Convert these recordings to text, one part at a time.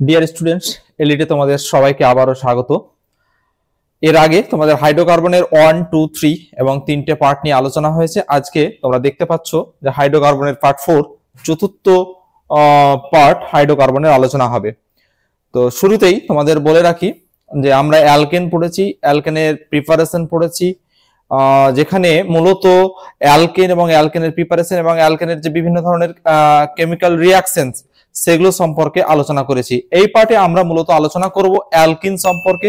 Dear students, এলিটে তোমাদের সবাইকে আবারও স্বাগত। এর আগে তোমাদের হাইড্রোকার্বনের 1, 2, 3 এবং 3টে পার্ট নিয়ে আলোচনা হয়েছে। আজকে তোমরা দেখতে পাচ্ছ যে হাইড্রোকার্বনের পার্ট 4, চতুর্থ পার্ট হাইড্রোকার্বনের আলোচনা হবে। তো শুরুতেই তোমাদের বলে রাখি যে আমরা অ্যালকেন পড়েছি, অ্যালকেনের প্রিপারেশন পড়েছি, যেখানে মূলত অ্যালকেন এবং অ্যালকেনের প্রিপারেশন এবং অ্যালকেনের যে বিভিন্ন ধরনের কেমিক্যাল রিঅ্যাকশনস সেগুলো সম্পর্কে আলোচনা করেছি। এই পার্টে আমরা মূলত আলোচনা করব অ্যালকিন সম্পর্কে,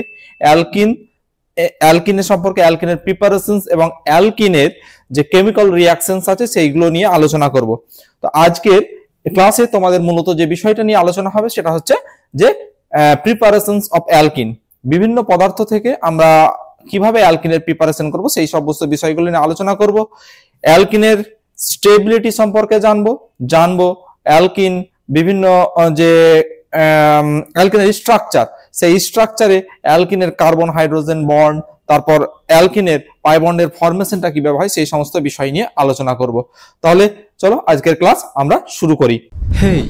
অ্যালকিনের সম্পর্কে, অ্যালকিনের প্রিপারেশনস এবং অ্যালকিনের যে কেমিক্যাল রিঅ্যাকশনস আছে সেইগুলো নিয়ে আলোচনা করব। তো আজকের ক্লাসে তোমাদের মূলত যে বিষয়টা নিয়ে আলোচনা হবে সেটা হচ্ছে যে প্রিপারেশনস অফ অ্যালকিন। বিভিন্ন পদার্থ থেকে আমরা কিভাবে অ্যালকিনের প্রিপারেশন করব সেই সমস্ত বিষয়গুলো নিয়ে আলোচনা করব। অ্যালকিনের স্টেবিলিটি সম্পর্কে জানবো অ্যালকিন বিভিন্ন যে অ্যালকিনের স্ট্রাকচার, সেই স্ট্রাকচারে অ্যালকিনের কার্বন হাইড্রোজেন বন্ড, তারপর অ্যালকিনের পাই বন্ডের ফরমেশনটা কিভাবে হয় সেই সমস্ত বিষয় নিয়ে আলোচনা করব। তাহলে চলো আজকের ক্লাস আমরা শুরু করি। হেই,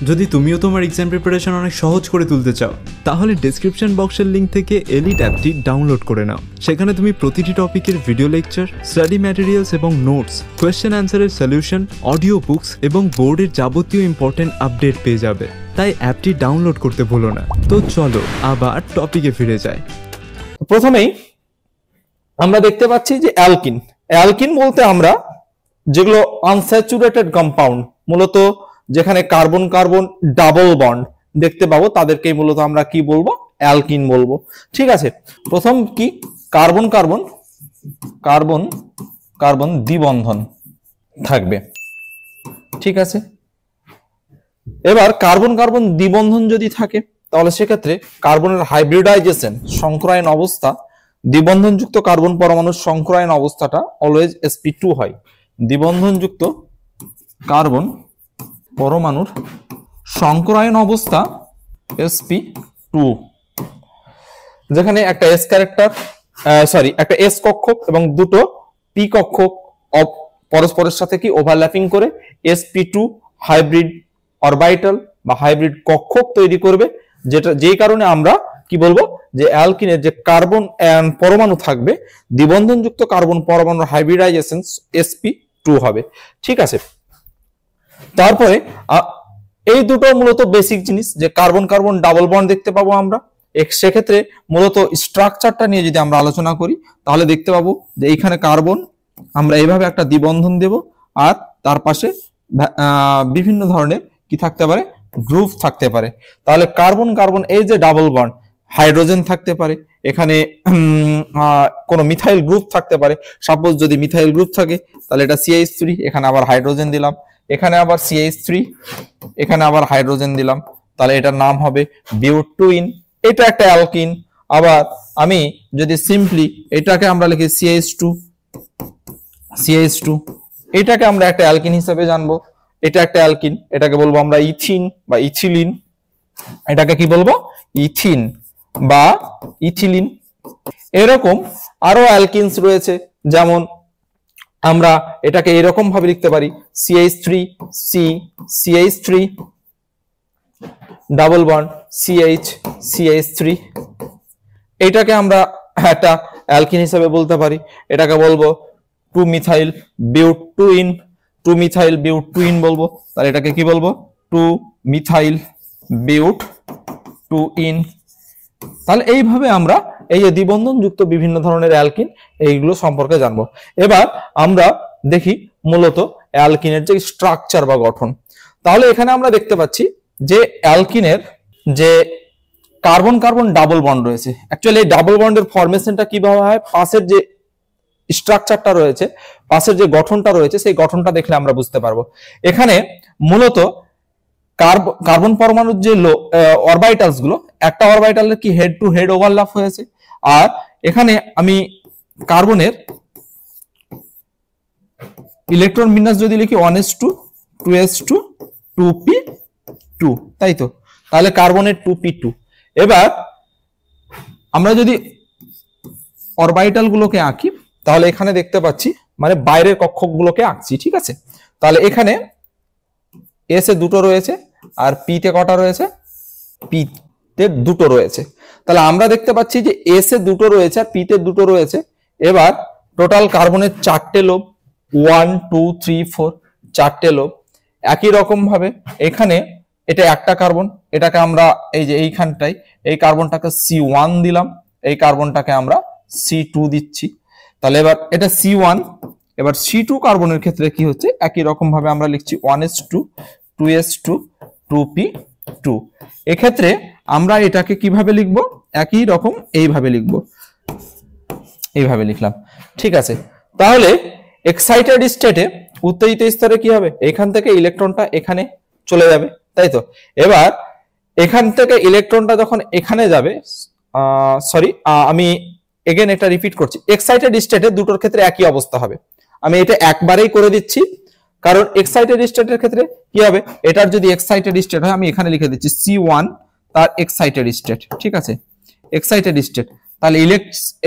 যদি তুমিও তোমার এক্সাম প্রিপারেশন অনেক সহজ করে তুলতে চাও তাহলে ডেসক্রিপশন বক্সের লিংক থেকে এলিট অ্যাপটি ডাউনলোড করে নাও। সেখানে তুমি প্রতিটি টপিকের ভিডিও লেকচার, স্টাডি ম্যাটেরিয়ালস এবং নোটস, কোয়েশ্চেন অ্যান্সারের সলিউশন, অডিও বুকস এবং বোর্ডের যাবতীয় ইম্পর্টেন্ট আপডেট পেয়ে যাবে। তাই অ্যাপটি ডাউনলোড করতে ভুলো না। তো চলো আবার টপিকে ফিরে যাই। প্রথমেই আমরা দেখতে পাচ্ছি যে অ্যালকিন বলতে আমরা যেগুলো আনস্যাচুরেটেড কম্পাউন্ড, মূলত যেখানে কার্বন কার্বন ডাবল বন্ড দেখতে পাবো তাদেরকেই মূলত আমরা কি বলবো, অ্যালকিন বলবো। ঠিক আছে, প্রথম কি কার্বন কার্বন কার্বন কার্বন দ্বিবন্ধন থাকবে। ঠিক আছে, এবার কার্বন কার্বন দ্বিবন্ধন যদি থাকে তাহলে সেক্ষেত্রে কার্বনের হাইব্রিডাইজেশন, সংকরায়ন অবস্থা, দ্বিবন্ধনযুক্ত কার্বন পরমাণুর সংকরায়ন অবস্থাটা অলওয়েজ sp2 হয়। দ্বিবন্ধনযুক্ত কার্বন পরমাণুর সংকরায়ন অবস্থা sp2, যেখানে একটা s ক্যারেক্টার একটা s কক্ষক এবং দুটো p কক্ষক পরস্পরের সাথে কি ওভারল্যাপিং করে sp2 হাইব্রিড অরবিটাল বা হাইব্রিড কক্ষক তৈরি করবে, যেই কারণে আমরা কি বলবো যে অ্যালকিনের যে কার্বন পরমাণু থাকবে, দ্বিবন্ধনযুক্ত কার্বন পরমাণুর হাইব্রিডাইজেশন sp2 হবে। ঠিক আছে, তারপরে এই দুটো মূলত বেসিক জিনিস, যে কার্বন কার্বন ডাবল বন্ড দেখতে পাবো আমরা। সেক্ষেত্রে মূলত স্ট্রাকচারটা নিয়ে যদি আমরা আলোচনা করি তাহলে দেখতে পাবো যে এইখানে কার্বন আমরা এইভাবে একটা দ্বিবন্ধন দেব, আর তার পাশে বিভিন্ন ধরনের কি থাকতে পারে, গ্রুপ থাকতে পারে। তাহলে কার্বন কার্বন এই যে ডাবল বন্ড, হাইড্রোজেন থাকতে পারে, এখানে কোনো মিথাইল গ্রুপ থাকতে পারে। সাপোজ যদি মিথাইল গ্রুপ থাকে তাহলে এটা CH3, এখানে আবার হাইড্রোজেন দিলাম, এখানে আবার CH3, এখানে আবার হাইড্রোজেন দিলাম, তাহলে এটার নাম হবে বিউটুইন। এটা একটা অ্যালকিন। আবার আমি যদি সিম্পলি এটাকে আমরা লিখি CH2, এটাকে আমরা একটা অ্যালকিন হিসেবে জানবো। এটা একটা অ্যালকিন, এটাকে বলবো আমরা ইথিন বা ইথিলিন। এটাকে কি বলবো, ইথিন বা ইথিলিন। এরকম আরো অ্যালকিনস রয়েছে, যেমন আমরা এটাকে এরকম ভাবে লিখতে পারি CH3 ডাবল বন্ড CH3। এটাকে আমরা একটা অ্যালকিন হিসেবে বলতে পারি। এটাকে বলবো 2 মিথাইল বিউটুইন বলবো। তাহলে এটাকে কি বলবো, 2 মিথাইল বিউটুইন। তাহলে এইভাবে আমরা এই যে দ্বিবন্ধন যুক্ত বিভিন্ন ধরনের অ্যালকিন এইগুলো সম্পর্কে জানবো। এবার আমরা দেখি মূলত অ্যালকিনের যে স্ট্রাকচার বা গঠন। তাহলে এখানে আমরা দেখতে পাচ্ছি যে অ্যালকিনের যে কার্বন কার্বন ডাবল বন্ড রয়েছে, অ্যাকচুয়ালি এই ডাবল বন্ডের ফরমেশনটা কিভাবে হয়, পাশের যে স্ট্রাকচারটা রয়েছে, পাশের যে গঠনটা রয়েছে সেই গঠনটা দেখলে আমরা বুঝতে পারবো। এখানে মূলত কার্বন পরমাণুর যে অরবিটালস গুলো, একটা অরবিটালের কি হেড টু হেড ওভারল্যাপ হয়েছে, আর এখানে আমি কার্বনের ইলেকট্রন বিন্যাস যদি লিখি 1s2 2s2 2p2, তাই তো, তাহলে কার্বনের 2p2। এবার আমরা যদি অরবিটাল গুলোকে আঁকি তাহলে এখানে দেখতে পাচ্ছি মানে বাইরের কক্ষক গুলোকে আঁকছি। ঠিক আছে, তাহলে এখানে এস এ দুটো রয়েছে আর পি তে কটা রয়েছে, পি তে দুটো রয়েছে। তাহলে আমরা দেখতে পাচ্ছি যে এস এ দুটো রয়েছে আর পি তে দুটো রয়েছে। এবার টোটাল কার্বনের 4টে লোভ, 1 2 3 4 4টে লোভ। একই রকম ভাবে এখানে এটা একটা কার্বন, এটাকে আমরা এই যে এইখানটাই এই কার্বনটাকে C1 দিলাম, এই কার্বনটাকে আমরা C2 দিচ্ছি। তাহলে এবার এটা C1, এবার C2 কার্বনের ক্ষেত্রে কি হচ্ছে, একই রকম ভাবে আমরা লিখছি 1s2 2s2 2p2। এক্ষেত্রে আমরা এটাকে কিভাবে লিখব, একই রকম এইভাবে লিখব, এইভাবে লিখলাম। ঠিক আছে, তাহলে এক্সাইটেড স্টেটে উত্তেজিত স্তরে কি হবে, এখান থেকে ইলেকট্রনটা এখানে চলে যাবে, তাই তো। এবার এখান থেকে ইলেকট্রনটা যখন এখানে যাবে, সরি আমি এগেন এটা রিপিট করছি, এক্সাইটেড স্টেটে দুটোর ক্ষেত্রে একই অবস্থা হবে। আমি এটা একবারেই করে দিচ্ছি, কারণ এক্সাইটেড স্টেটের ক্ষেত্রে কি হবে, এটার যদি এক্সাইটেড স্টেট হয় আমি এখানে লিখে দিচ্ছি C1 তার এক্সাইটেড স্টেট। ঠিক আছে, এক্সাইটেড স্টেট। তাহলে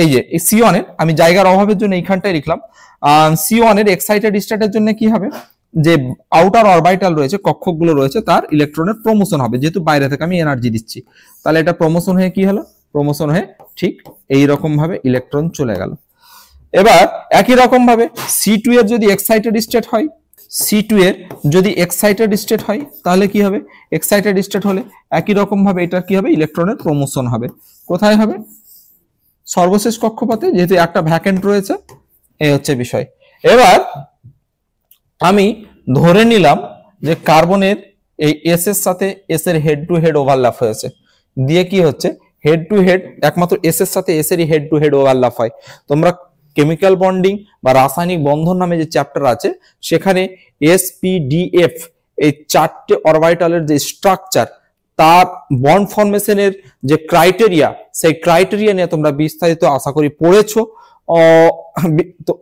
এই যে C1 এর আমি জায়গার অভাবের জন্য এইখানটাই লিখলাম, C1 এর এক্সাইটেড স্টেটের জন্য কি হবে, যে আউটার অরবিটাল রয়েছে, কক্ষকগুলো রয়েছে, তার ইলেকট্রনের প্রমোশন হবে, যেহেতু বাইরে থেকে আমি এনার্জি দিচ্ছি। তাহলে এটা প্রমোশন হয়ে কি হলো, প্রমোশন হয়ে ঠিক এই রকম ভাবে ইলেকট্রন চলে গেল। এবার একই রকম ভাবে C2 এর যদি এক্সাইটেড স্টেট হয়, C2 এর যদি এক্সাইটেড স্টেট হয় তাহলে কি হবে, এক্সাইটেড স্টেট হলে একই রকম ভাবে এটা কি হবে, ইলেকট্রনের প্রমোশন হবে। কোথায় হবে, সর্বশেষ কক্ষপথে, যেহেতু একটা ভ্যাকেন্ট রয়েছে, এই হচ্ছে বিষয়। এবার আমি ধরে নিলাম যে কার্বনের এই এস এর সাথে এস এর হেড টু হেড ওভারল্যাপ হয়েছে, দিয়ে কি হচ্ছে, হেড টু হেড, একমাত্র এস এর সাথে এস এরই হেড টু হেড ওভারল্যাপ হয়। তোমরা কেমিক্যাল বন্ডিং বা রাসায়নিক বন্ধন নামে যে চ্যাপ্টার আছে, সেখানে SPDF এই 4টে অরবিটালের যে স্ট্রাকচার, তার বন্ড ফরমেশনের যে ক্রাইটেরিয়া, সেই ক্রাইটেরিয়া নিয়ে তোমরা বিস্তারিত আশা করি পড়েছো। তো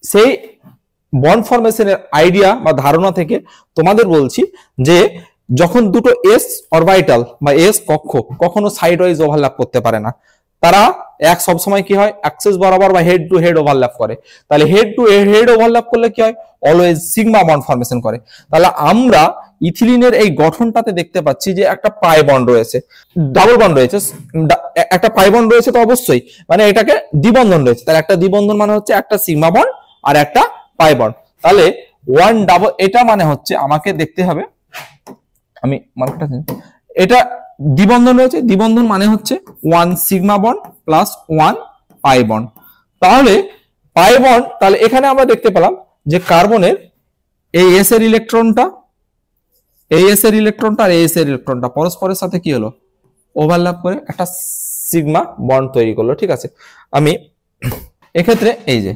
সেই বন্ড ফরমেশনের আইডিয়া বা ধারণা থেকে তোমাদের বলছি যে যখন দুটো এস অরবিটাল বা এস কক্ষক কখনো সাইড ওয়াইজ ওভারল্যাপ করতে পারে না, তারা এক সবসময় কি হয়, অ্যাক্সিস বরাবর বা হেড টু হেড ওভারল্যাপ করে। তাহলে হেড টু হেড ওভারল্যাপ করলে কি হয়, অলওয়েজ সিগমা বন্ড ফরমেশন করে। তাহলে আমরা ইথিলিনের এই গঠনটাতে দেখতে পাচ্ছি যে একটা পাই বন্ড রয়েছে, ডাবল বন্ড রয়েছে, একটা পাই বন্ড রয়েছে তো অবশ্যই, মানে এটাকে দ্বিবন্ধন রয়েছে। তাহলে একটা দ্বিবন্ধন মানে হচ্ছে একটা সিগমা বন্ড আর একটা পাই বন্ড। তাহলে ওয়ান ডাবল, এটা মানে হচ্ছে আমাকে দেখতে হবে, আমি মার্কটা এটা দ্বিবন্ধন রয়েছে, দ্বিবন্ধন মানে হচ্ছে 1 sigma bond plus 1 pi bond. তাহলে পাই বন্ড, তাহলে এখানে আমরা দেখতে পেলাম যে কার্বনের এই এস এর ইলেকট্রনটা, এই এস এর ইলেকট্রনটা আর এস এর ইলেকট্রনটা পরস্পরের সাথে কি হলো, ওভারল্যাপ করে একটা সিগমা বন্ড তৈরি করলো। ঠিক আছে, আমি এক্ষেত্রে এই যে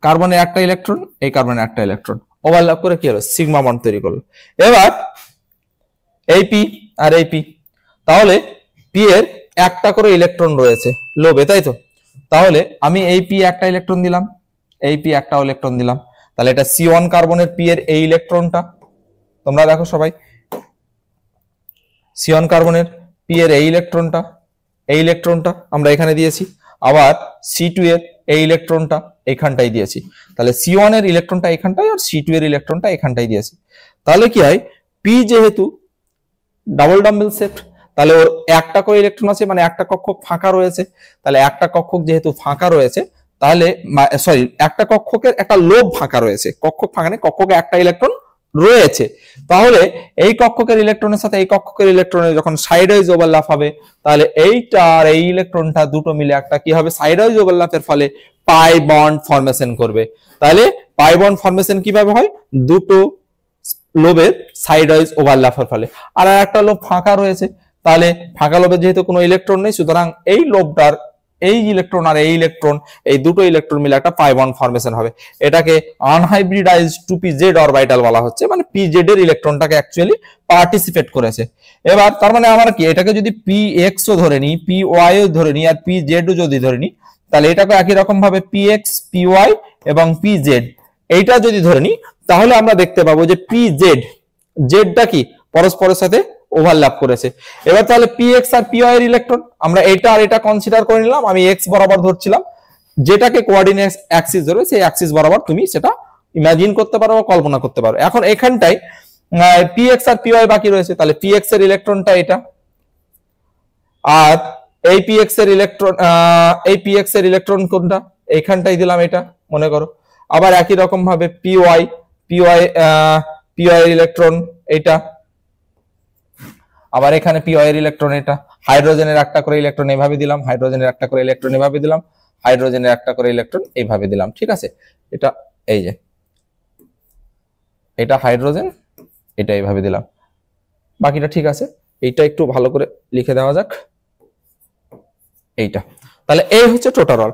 কার্বনের একটা ইলেকট্রন, এই কার্বনের একটা ইলেকট্রন ওভারল্যাপ করে কি হলো, সিগমা বন্ড তৈরি করলো। এবার এই পি আর এই পি, তাহলে পি এর একটা করে ইলেকট্রন রয়েছে লোভে, তাই তো। তাহলে আমি এই পি একটা ইলেকট্রন দিলাম, এই পি একটা ইলেকট্রন দিলাম। তাহলে এটা C1 কার্বনের পি এর এই ইলেকট্রনটা, তোমরা দেখো সবাই, C1 কার্বনের পি এর এই ইলেকট্রনটা, এই ইলেকট্রনটা আমরা এখানে দিয়েছি। আবার C2 এর এই ইলেকট্রনটা এখানটাই দিয়েছি। তাহলে C1 এর ইলেকট্রনটা এখানটাই আর C2 এর ইলেকট্রনটা এখানটাই দিয়েছি। তাহলে কি হয়, পি যেহেতু ডাবল ডাম্বেল সেট, তাহলে ওর একটা করে ইলেকট্রন আছে, মানে একটা কক্ষক ফাঁকা রয়েছে। তাহলে একটা কক্ষক যেহেতু ফাঁকা রয়েছে, তাহলে সরি, একটা কক্ষকের একটা লোভ ফাঁকা রয়েছে, কক্ষক ফাঁকা নেই, কক্ষকে একটা ইলেকট্রন রয়েছে। তাহলে এই কক্ষকের ইলেকট্রনের সাথে এই কক্ষকের ইলেকট্রনের যখন সাইড ওয়াইজ ওভারল্যাপ হবে, তাহলে এইটা আর এই ইলেকট্রনটা দুটো মিলে একটা কি হবে, সাইড ওয়াইজ ওভারল্যাপের ফলে পাই বন্ড ফরমেশন করবে। তাহলে পাই বন্ড ফরমেশন কিভাবে হয়, দুটো লোভের সাইড ওয়াইজ ওভারল্যাপের ফলে। আর একটা লোভ ফাঁকা রয়েছে, তাহলে ফাঁকা লোভে যেহেতু কোনো ইলেকট্রন নেই, সুতরাং এই লোভটার এই ইলেকট্রন আর এই ইলেকট্রন, এই দুটো ইলেকট্রন মিলে একটা পাই বন্ড ফরমেশন হবে। এটাকে আনহাইব্রিডাইজড 2pz অরবিটাল বলা হচ্ছে, মানে pz এর ইলেকট্রনটাকে অ্যাকচুয়ালি পার্টিসিপেট করেছে। এবার তার মানে আমরা কি, এটাকে যদি px ও ধরে নিই, py ও ধরে নিই, আর pz ও যদি ধরে নিই, তাহলে এটাকে একই রকম ভাবে px py এবং pz এইটা যদি ধরে নিই, তাহলে আমরা দেখতে পাবো যে pz, জেডটা কি পরস্পরের সাথে ওভারল্যাপ করেছে। এবার তাহলে px আর py এর ইলেকট্রন আমরা এটা আর এটা কনসিডার করে নিলাম, আমি x বরাবর ধরছিলাম, যেটাকে কোঅর্ডিনেট অ্যাক্সিস ধরবে সেই অ্যাক্সিস বরাবর তুমি সেটা ইমাজিন করতে পারো বা কল্পনা করতে পারো। এখন এখানটায় px আর py বাকি রয়েছে, তাহলে px এর ইলেকট্রনটা এটা, আর এই পিএক্স এর ইলেকট্রন, এই পিএক্স এর ইলেকট্রন কোনটা, এইখানটাই দিলাম এটা মনে করো। আবার একই রকম ভাবে পিওয়াই এর ইলেকট্রন এটা, আবার এখানে পিওয়াই এর ইলেকট্রন এটা। হাইড্রোজেনের একটা করে ইলেকট্রন এইভাবে দিলাম, হাইড্রোজেনের একটা করে ইলেকট্রন এইভাবে দিলাম, হাইড্রোজেনের একটা করে ইলেকট্রন এইভাবে দিলাম, ঠিক আছে। এটা এই যে এটা হাইড্রোজেন, এটা এইভাবে দিলাম, বাকিটা ঠিক আছে। এইটা একটু ভালো করে লিখে দেওয়া যাক, এইটা। তাহলে এই হচ্ছে টোটাল।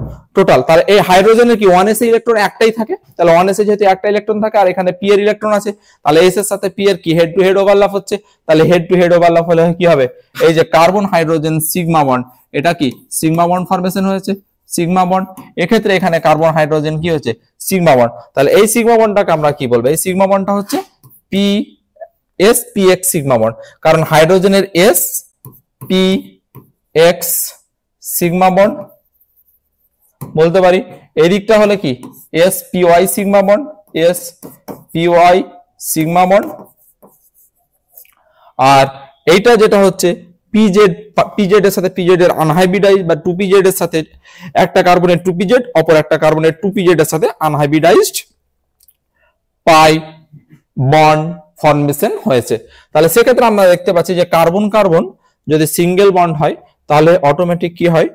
তাহলে এই হাইড্রোজেনের কি 1s ইলেকট্রন একটাই থাকে, তাহলে 1s যেহেতু একটা ইলেকট্রন থাকে আর এখানে p এর ইলেকট্রন আছে, তাহলে s এর সাথে p এর কি হেড টু হেড ওভারল্যাপ হচ্ছে। তাহলে হেড টু হেড ওভারল্যাপ হলে কি হবে, এই যে কার্বন হাইড্রোজেন সিগমা বন্ড, এটা কি সিগমা বন্ড ফরমেশন হয়েছে, সিগমা বন্ড। এক্ষেত্রে এখানে কার্বন হাইড্রোজেন কি হচ্ছে, সিগমা বন্ড। তাহলে এই সিগমা বন্ডটাকে আমরা কি বলবো, এই সিগমা বন্ডটা হচ্ছে px সিগমা বন্ড, কারণ হাইড্রোজেনের s px সিগমা বন্ড বলতে পারি। এই দিকটা হলে কি spy sigma bond, spy sigma bond. আর এইটা যেটা হচ্ছে pz এর সাথে pz এর আনহাইব্রিডাইজ বা 2pz এর সাথে একটা কার্বনের 2pz, অপর একটা কার্বনের 2pz এর সাথে আনহাইব্রিডাইজড পাই বন্ড ফর্মেশন হয়েছে। তাহলে সেক্ষেত্রে আমরা দেখতে পাচ্ছি যে কার্বন কার্বন যদি সিঙ্গেল বন্ড হয় তাহলে অটোমেটিক কি হয়,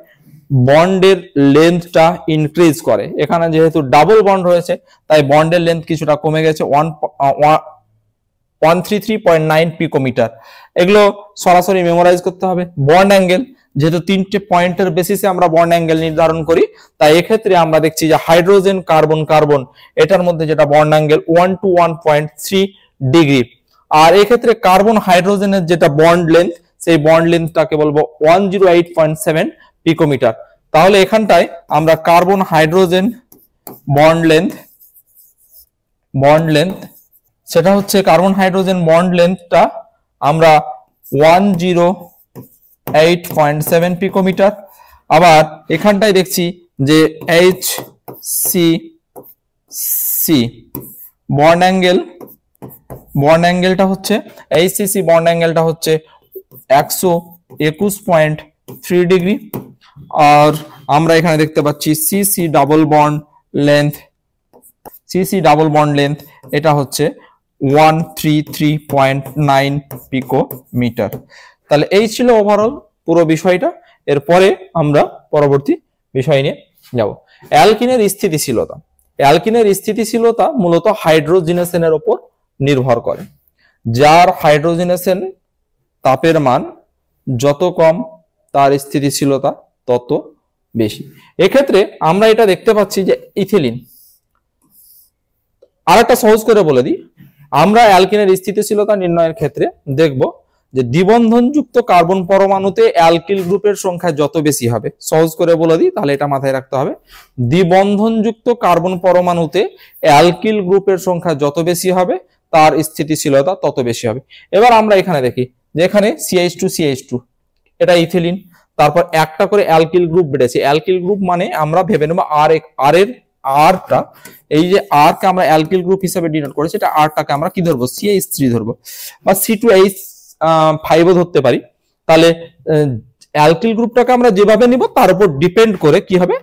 বন্ডের লেন্থটা ইনক্রিজ করে। এখানে যেহেতু ডাবল বন্ড রয়েছে তাই বন্ডের লেন্থ কিছুটা কমে গেছে, 133.9 পিকোমিটার। এগুলো সরাসরি মেমোরাইজ করতে হবে। বন্ড অ্যাঙ্গেল, যেহেতু 3টে পয়েন্টের বেসিসে আমরা বন্ড অ্যাঙ্গেল নির্ধারণ করি, তাই এক্ষেত্রে আমরা দেখছি যে হাইড্রোজেন কার্বন কার্বন এটার মধ্যে যেটা বন্ড অ্যাঙ্গেল 1 to 1.3 ডিগ্রি। আর এক্ষেত্রে কার্বন হাইড্রোজেনের যেটা বন্ড লেন্থ, সেই বন্ড লেন্থটাকে বলবো 108.7 পিকোমিটার। তাহলে এখানটায় আমরা কার্বন হাইড্রোজেন বন্ড লেন্থ সেটা হচ্ছে কার্বন হাইড্রোজেন বন্ড লেন্থটা আমরা 108.7 পিকোমিটার। আবার এখানটায় দেখছি যে HCC বন্ড অ্যাঙ্গেলটা হচ্ছে HCC বন্ড অ্যাঙ্গেলটা হচ্ছে 121.3 ডিগ্রি। আর আমরা এখানে দেখতে পাচ্ছি CC ডাবল বন্ড লেন্থ এটা হচ্ছে 133.9 পিকোমিটার। তাহলে এই ছিল ওভারঅল পুরো বিষয়টা। এরপরে আমরা পরবর্তী বিষয় নিয়ে যাব। অ্যালকিনের স্থিতিশীলতা মূলত হাইড্রোজেনেশনের উপর নির্ভর করে। যার হাইড্রোজেনেশন তাপের মান যত কম তার স্থিতিশীলতা তত বেশি। এক্ষেত্রে আমরা এটা দেখতে পাচ্ছি যে ইথিলিন, আর একটা সহজ করে বলে দিই, আমরা অ্যালকিনের স্থিতিশীলতা নির্ণয়ের ক্ষেত্রে দেখব যে দ্বিবন্ধনযুক্ত কার্বন পরমাণুতে অ্যালকিল গ্রুপের সংখ্যা যত বেশি হবে, সহজ করে বলে দিই তাহলে এটা মাথায় রাখতে হবে, দ্বিবন্ধনযুক্ত কার্বন পরমাণুতে অ্যালকিল গ্রুপের সংখ্যা যত বেশি হবে তার স্থিতিশীলতা তত বেশি হবে। এবার আমরা এখানে দেখি যে এখানে CH2 এটা ইথিলিন, তারপর একটা করে অ্যালকিল গ্রুপ বেড়েছে। অ্যালকিল গ্রুপ মানে আমরা ভেবে নেব আরটা, এই যে আরকে আমরা অ্যালকিল গ্রুপ হিসেবে ডিনোট করেছি, এটা আরটাকে আমরা কি ধরবো, CH3 ধরবো বা C2H5 ধরতে পারি। তাহলে অ্যালকিল গ্রুপটাকে আমরা যেভাবে নিব তার উপর ডিপেন্ড করে কি হবে,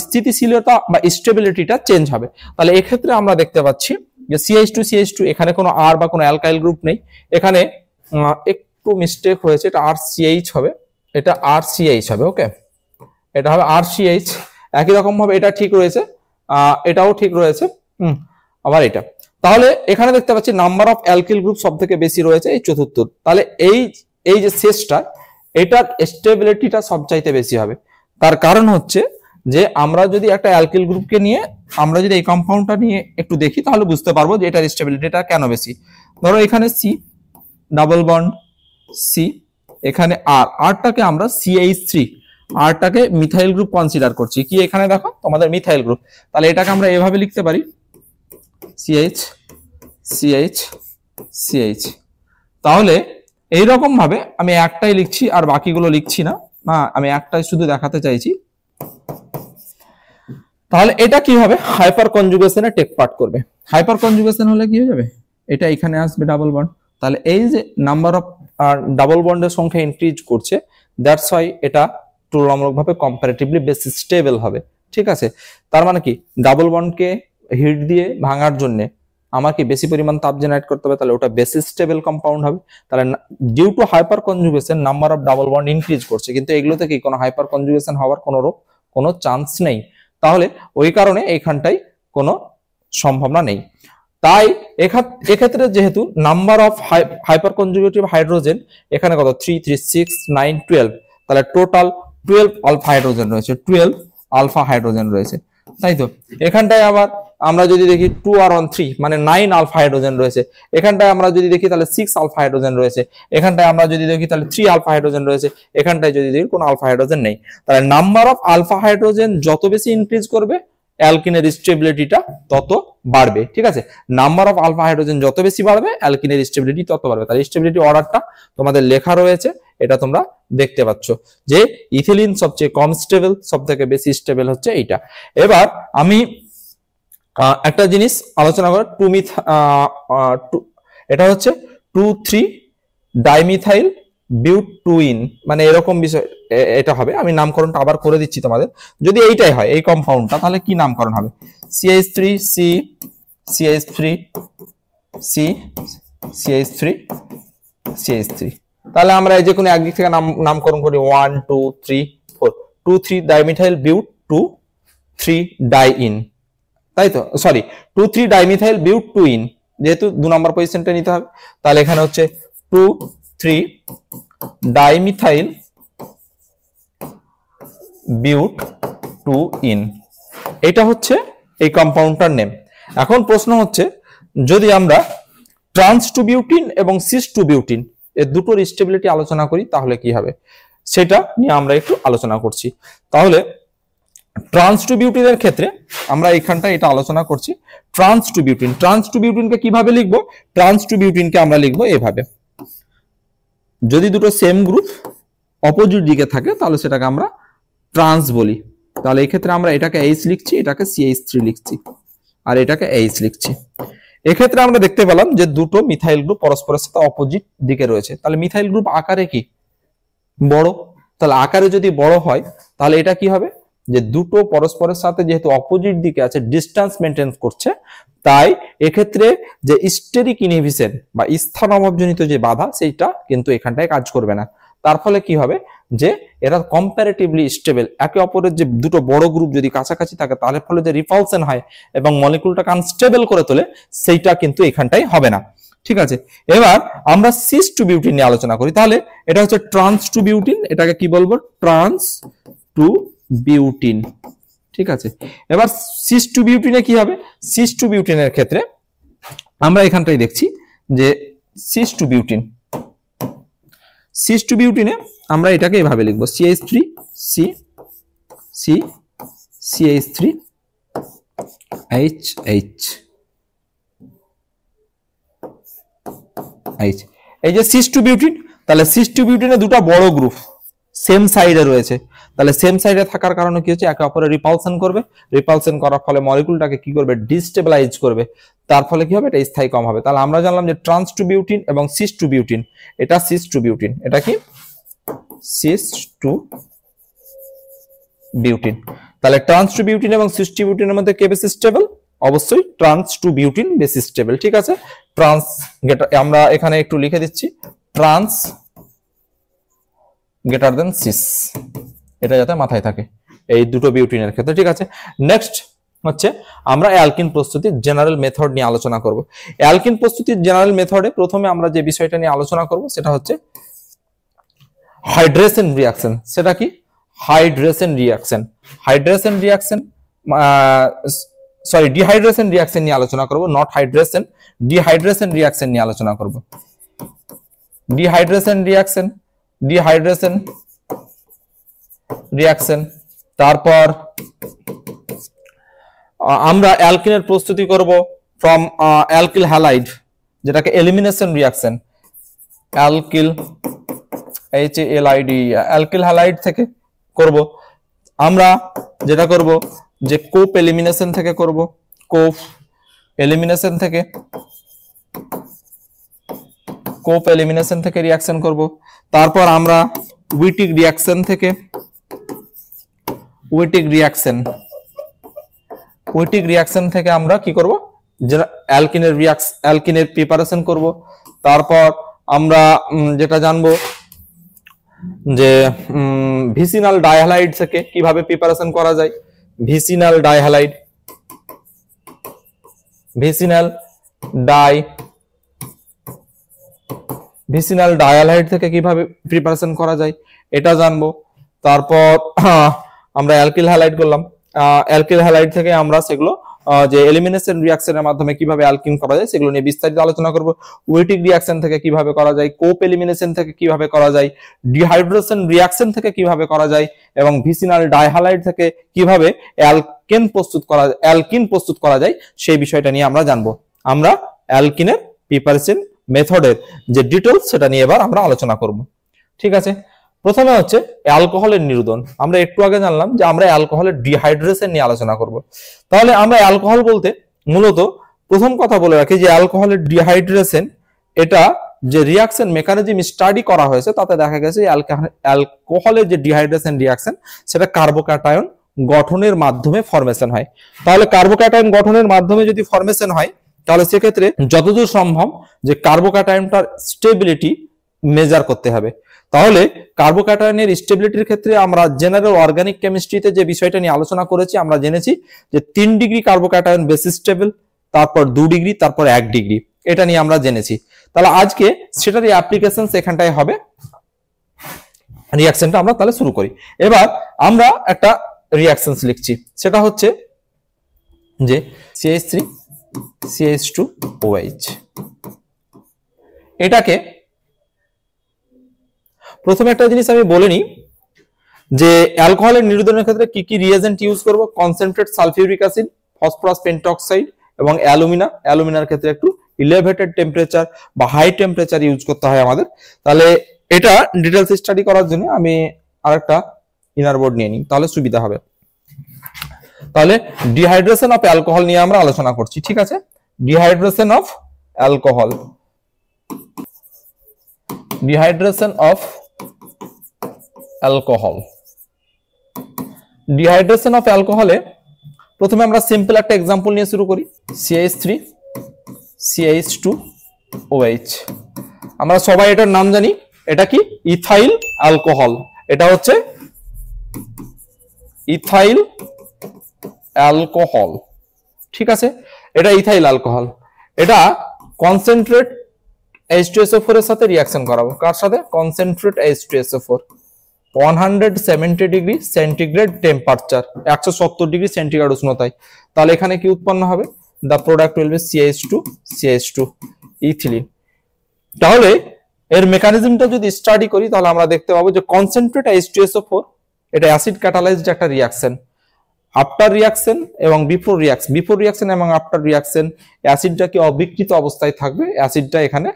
স্থিতিশীলতা বা স্টেবিলিটিটা চেঞ্জ হবে। তাহলে এক্ষেত্রে আমরা দেখতে পাচ্ছি যে CH2 এখানে কোনো আর বা কোনো অ্যালকাইল গ্রুপ নেই, এখানে একটু মিস্টেক হয়েছে, এটা RCH হবে, এটা RCH হবে, ওকে, এটা হবে RCH। একই রকম ভাবে এটা ঠিক রয়েছে, এটাও ঠিক রয়েছে, আবার এটা। তাহলে এখানে দেখতে পাচ্ছি নাম্বার অফ অ্যালকিল গ্রুপ সব থেকে বেশি রয়েছে এই চতুর্থ। তাহলে এই যে শেষটা, এটার স্টেবিলিটিটা সবচাইতে বেশি হবে। তার কারণ হচ্ছে যে আমরা যদি একটা অ্যালকিল গ্রুপকে নিয়ে আমরা যদি এই কম্পাউন্ডটা নিয়ে একটু দেখি তাহলে বুঝতে পারবো যে এটার স্টেবিলিটিটা কেন বেশি। ধরো এখানে C ডাবল বন্ড C, এখানে আরটাকে আমরা CH3, আরটাকে মিথাইল গ্রুপ কনসিডার করছি। কি এখানে দেখো তোমাদের মিথাইল গ্রুপ, তাহলে এটাকে আমরা এভাবে লিখতে পারি CH। তাহলে এইরকম ভাবে আমি একটাই লিখছি আর বাকিগুলো লিখছি না, আমি একটাই শুধু দেখাতে চাইছি। তাহলে এটা কি হবে, হাইপার কনজুগেশনে টেক পার্ট করবে। হাইপার কনজুগেশন হলে কি হয়ে যাবে, এটা এখানে আসবে ডাবল বন্ড। তাহলে এই যে নাম্বার অফ ডাবল বন্ডের সংখ্যা ইনক্রিজ করছে, দ্যাটস ওয়াই এটা তুলনামূলকভাবে কম্পারেটিভলি বেশি স্টেবল হবে। ঠিক আছে, তার মানে কি ডাবল বন্ডকে হিট দিয়ে ভাঙার জন্য আমার কি বেশি পরিমাণ তাপ জেনারেট করতে হবে, তাহলে ওটা বেশি স্টেবল কম্পাউন্ড হবে। তাহলে due to hyperconjugation number of double bond increase করছে, কিন্তু এগুলোতে কি কোনো হাইপার কনজুগেশন হওয়ার কোনো চান্স নেই। তাহলে ওই কারণে এইখানটাই কোনো সম্ভাবনা নেই। তাই এক্ষেত্রে যেহেতু number of hyper conjugative hydrogen এখানে কত 3 3 6 9 12, তাহলে টোটাল 12 আলফা হাইড্রোজেন রয়েছে, 12 আলফা হাইড্রোজেন রয়েছে, তাই তো। এখানটায় আবার আমরা যদি দেখি 2r13 মানে 9 আলফা হাইড্রোজেন রয়েছে, এখানটায় আমরা যদি দেখি তাহলে 6 আলফা হাইড্রোজেন রয়েছে, এখানটায় আমরা যদি দেখি তাহলে 3 আলফা হাইড্রোজেন রয়েছে, এখানটায় যদি দেখি কোনো আলফা হাইড্রোজেন নেই। তাহলে নাম্বার অফ আলফা হাইড্রোজেন যত বেশি ইনক্রিজ করবে অ্যালকিনের স্টেবিলিটিটা তত বাড়বে। ঠিক আছে, নাম্বার অফ আলফা হাইড্রোজেন যত বেশি বাড়বে অ্যালকিনের স্টেবিলিটি তত বাড়বে। তাহলে স্টেবিলিটি অর্ডারটা তোমাদের লেখা রয়েছে, এটা তোমরা দেখতে পাচ্ছ যে ইথিলিন সবচেয়ে কম স্টেবল, সবথেকে বেশি স্টেবল হচ্ছে এইটা। এবার আমি একটা জিনিস আলোচনা করব, এটা হচ্ছে 2,3 ডাইমিথাইল বিউটুইন, মানে এরকম বিষয় এটা হবে। আমি নামকরণটা আবার করে দিচ্ছি তোমাদের, যদি এইটাই হয় এই কম্পাউন্ডটা তাহলে কি নামকরণ হবে, CH3 C CH3 C CH3 CH3। তাহলে আমরা এই যে কোনো একদিক থেকে নামকরণ করি 1 2 3 4, 2,3 ডাইমিথাইল বিউট 2,3 ডাইইন, তাই তো, সরি 2,3 ডাইমিথাইল বিউটুইন, যেহেতু 2 নম্বর পজিশনটা নিতে হবে। তাহলে এখানে হচ্ছে 2,3 ডাইমিথাইল বিউটুইন, এটা হচ্ছে এই কম্পাউন্ডটার নেম। এখন প্রশ্ন হচ্ছে যদি আমরা ট্রান্স টু বিউটিন এবং সিস টু বিউটিন এর দুটোর স্টেবিলিটি আলোচনা করি তাহলে কি হবে, সেটা নিয়ে আমরা একটু আলোচনা করছি। তাহলে ট্রান্স টু বিউটিনের ক্ষেত্রে আমরা এইখানটা এটা আলোচনা করছি। ট্রান্স টু বিউটিনকে কিভাবে লিখবো, ট্রান্স টু বিউটিনকে আমরা লিখবো এভাবে, যদি দুটো সেম গ্রুপ অপোজিট দিকে থাকে তাহলে সেটাকে আমরা ট্রান্স বলি। তাহলে এই ক্ষেত্রে আমরা এটাকে H লিখছি, এটাকে CH3 লিখছি, আর এটাকে H লিখছি। এক্ষেত্রে আমরা দেখতে পেলাম যে দুটো মিথাইল গ্রুপ পরস্পরের সাথে অপোজিট দিকে রয়েছে। তাহলে মিথাইল গ্রুপ আকারে কি বড়, তাহলে আকারে যদি বড় হয় তাহলে এটা কি হবে যে দুটো পরস্পরের সাথে যেহেতু অপোজিট দিকে আছে ডিস্টেন্স মেনটেন করছে, তাই এক্ষেত্রে যে স্টেরিক ইনহিবিশন বা স্থান অভাবজনিত যে বাধা সেইটা কিন্তু এখানটায় কাজ করবে না। তার ফলে কি হবে যে এরা কম্পারেটিভলি স্টেবল, একে অপরের যে দুটো বড় গ্রুপ যদি কাছাকাছি থাকে তাহলে ফলে যে রিপালশন হয় এবং মলিকুলটাকে আনস্টেবল করে তোলে সেইটা কিন্তু এখানটায় হবে না। ঠিক আছে, এবার আমরা সিস টু বিউটিন নিয়ে আলোচনা করি। তাহলে এটা হচ্ছে ট্রান্স টু বিউটিন, এটাকে কি বলবো, ট্রান্স টু বিউটিন। ঠিক আছে, এবার সিস টু বিউটিনে কি হবে, সিস টু বিউটিনের ক্ষেত্রে আমরা এখানটাই দেখছি যে সিস টু বিউটিনে আমরা এটাকে এভাবে লিখবো, CH3 C C CH3 H H H, এই যে সিস টু বিউটিন, তাহলে সিস টু বিউটিনে দুটো বড় গ্রুপ সেম সাইডে রয়েছে, তাহলে সেম সাইডে থাকার কারণে কি হচ্ছে একে অপরের রিপালশন করবে, রিপালশন করার ফলে মলিকুলটাকে কি করবে, ডিস্টেবিলাইজ করবে, তার ফলে কি হবে, এটা স্থায়ী কম হবে। তাহলে আমরা জানলাম যে ট্রান্স টু বিউটিন এবং সিস টু বিউটিন, এটা সিস টু বিউটিন, এটা কি সিস টু বিউটিন। তাহলে ট্রান্স টু বিউটিন এবং সিস টু বিউটিনের মধ্যে কে বেশি স্টেবল, অবশ্যই ট্রান্স টু বিউটিন বেশি স্টেবল। ঠিক আছে, ট্রান্স আমরা এখানে একটু লিখে দিচ্ছি, ট্রান্স গ্রেটার দেন সিস, এটা যাতে মাথায় থাকে এই দুটো বিউটিনের ক্ষেত্রে। ঠিক আছে, নেক্সট হচ্ছে আমরা অ্যালকিন প্রস্তুতির জেনারেল মেথড নিয়ে আলোচনা করব। অ্যালকিন প্রস্তুতির জেনারেল মেথডে প্রথমে আমরা যে বিষয়টা নিয়ে আলোচনা করব সেটা হচ্ছে হাইড্রেশন রিঅ্যাকশন। সেটা কি, ডিহাইড্রেশন রিঅ্যাকশন নিয়ে আলোচনা করব, নট হাইড্রেশন, ডিহাইড্রেশন রিঅ্যাকশন নিয়ে আলোচনা করব। ডিহাইড্রেশন রিঅ্যাকশন, তারপর আমরা অ্যালকিনের প্রস্তুতি করব ফ্রম অ্যালকিল হ্যালাইড, যেটাকে এলিমিনেশন রিঅ্যাকশন, অ্যালকিল হ্যালাইড থেকে করব। আমরা যেটা করব যে কোপ এলিমিনেশন থেকে করব, কোপ এলিমিনেশন থেকে রিঅ্যাকশন করব। তারপর আমরা উইটিক রিঅ্যাকশন থেকে আমরা কি করব, যেটা অ্যালকিনের প্রিপারেশন করব। তারপর আমরা যেটা জানবো যে ভিসিনাল ডাইহ্যালাইড থেকে কিভাবে প্রিপারেশন করা যায়, ভিসিনাল ডাইহ্যালাইড থেকে কিভাবে প্রিপারেশন করা যায় এটা জানবো। তারপর আমরা অ্যালকিল হ্যালাইড করলাম, অ্যালকিল হ্যালাইড থেকে আমরা সেগুলো যে এলিমিনেশন রিঅ্যাকশনের মাধ্যমে কিভাবে অ্যালকিন করা যায় সেগুলো নিয়ে বিস্তারিত আলোচনা করব। উইটিক রিঅ্যাকশন থেকে কিভাবে করা যায়, কোপ এলিমিনেশন থেকে কিভাবে করা যায়, ডিহাইড্রেশন রিঅ্যাকশন থেকে কিভাবে করা যায় এবং ভিসিনাল ডাইহ্যালাইড থেকে কিভাবে অ্যালকিন প্রস্তুত করা যায় সেই বিষয়টা নিয়ে আমরা জানবো। আমরা অ্যালকিনের প্রিপারেশন মেথডের যে ডিটেইলস সেটা নিয়ে এবার আমরা আলোচনা করব। ঠিক আছে, প্রথমে হচ্ছে অ্যালকোহলের নিরোধন। আমরা একটু আগে জানলাম যে আমরা অ্যালকোহলের ডিহাইড্রেশন নিয়ে আলোচনা করব। তাহলে আমরা অ্যালকোহল বলতে মূলত প্রথম কথা বলে রাখি যে অ্যালকোহলের ডিহাইড্রেশন এটা যে রিঅ্যাকশন মেকানিজম স্টাডি করা হয়েছে তাতে দেখা গেছে অ্যালকোহলের যে ডিহাইড্রেশন রিঅ্যাকশন সেটা কার্বোক্যাটায়ন গঠনের মাধ্যমে ফরমেশন হয়। তাহলে কার্বোক্যাটায়ন গঠনের মাধ্যমে যদি ফরমেশন হয় তাহলে সেক্ষেত্রে যতদূর সম্ভব যে কার্বোক্যাটায়নটার স্টেবিলিটি মেজার করতে হবে। তাহলে কার্বোক্যাটায়নের স্টেবিলিটির ক্ষেত্রে আমরা জেনারেল অর্গানিক কেমিস্ট্রিতে যে বিষয়টা নিয়ে আলোচনা করেছি, আমরা জেনেছি যে 3 ডিগ্রি কার্বোক্যাটায়ন বেসিস স্টেবল, তারপর 2 ডিগ্রি, তারপর 1 ডিগ্রি, এটা নিয়ে আমরা জেনেছি। তাহলে আজকে সেটারই অ্যাপ্লিকেশন এখানটায় হবে। রিঅ্যাকশনটা আমরা তাহলে শুরু করি। এবার আমরা একটা রিঅ্যাকশন লিখছি, সেটা হচ্ছে যে CH3 CH2OH। এটাকে প্রথমে একটা জিনিস আমি বলে নিই যে অ্যালকোহলের নিরোধনের ক্ষেত্রে কি কি রিয়েজেন্ট ইউজ করব। Concentrate sulphuric acid, phosphorus pentoxide এবং অ্যালুমিনার ক্ষেত্রে একটু এলিভেটেড টেম্পারেচার বা হাই টেম্পারেচার ইউজ করতে হয় আমাদের। তাহলে এটা ডিটেইলস স্টাডি করার জন্য আমি আরেকটা ইনার বোর্ড নিয়ে নিই, তাহলে সুবিধা হবে। তাহলে ডিহাইড্রেশন অফ অ্যালকোহল নিয়ে আমরা আলোচনা করছি। ঠিক আছে, dehydration of alcohol dehydration of অ্যালকোহলে প্রথমে আমরা সিম্পল একটা এক্সাম্পল নিয়ে শুরু করি। CH3 CH2OH, আমরা সবাই এটার নাম জানি, এটা কি ইথাইল অ্যালকোহল। এটা হচ্ছে ইথাইল অ্যালকোহল। ঠিক আছে, এটা ইথাইল অ্যালকোহল। এটা কনসেন্ট্রেট H2SO4 এর সাথে রিঅ্যাকশন করাবো। কার সাথে? Concentrate H2SO4, 170 degree centigrade temperature, 170 degree centigrade উষ্ণতায়। তাহলে এখানে কি উৎপন্ন হবে? The product will be CH2 ethylene. তাহলে এর মেকানিজমটা যদি স্টাডি করি তাহলে আমরা দেখতে পাবো যে কনসেন্ট্রেট H2SO4 এটা অ্যাসিড ক্যাটালাইজড একটা রিঅ্যাকশন। আফটার রিঅ্যাকশন এবং বিফোর রিঅ্যাকশন এবং আফটার রিঅ্যাকশন অ্যাসিডটা কি অবিকৃত অবস্থায় থাকবে, অ্যাসিডটা এখানে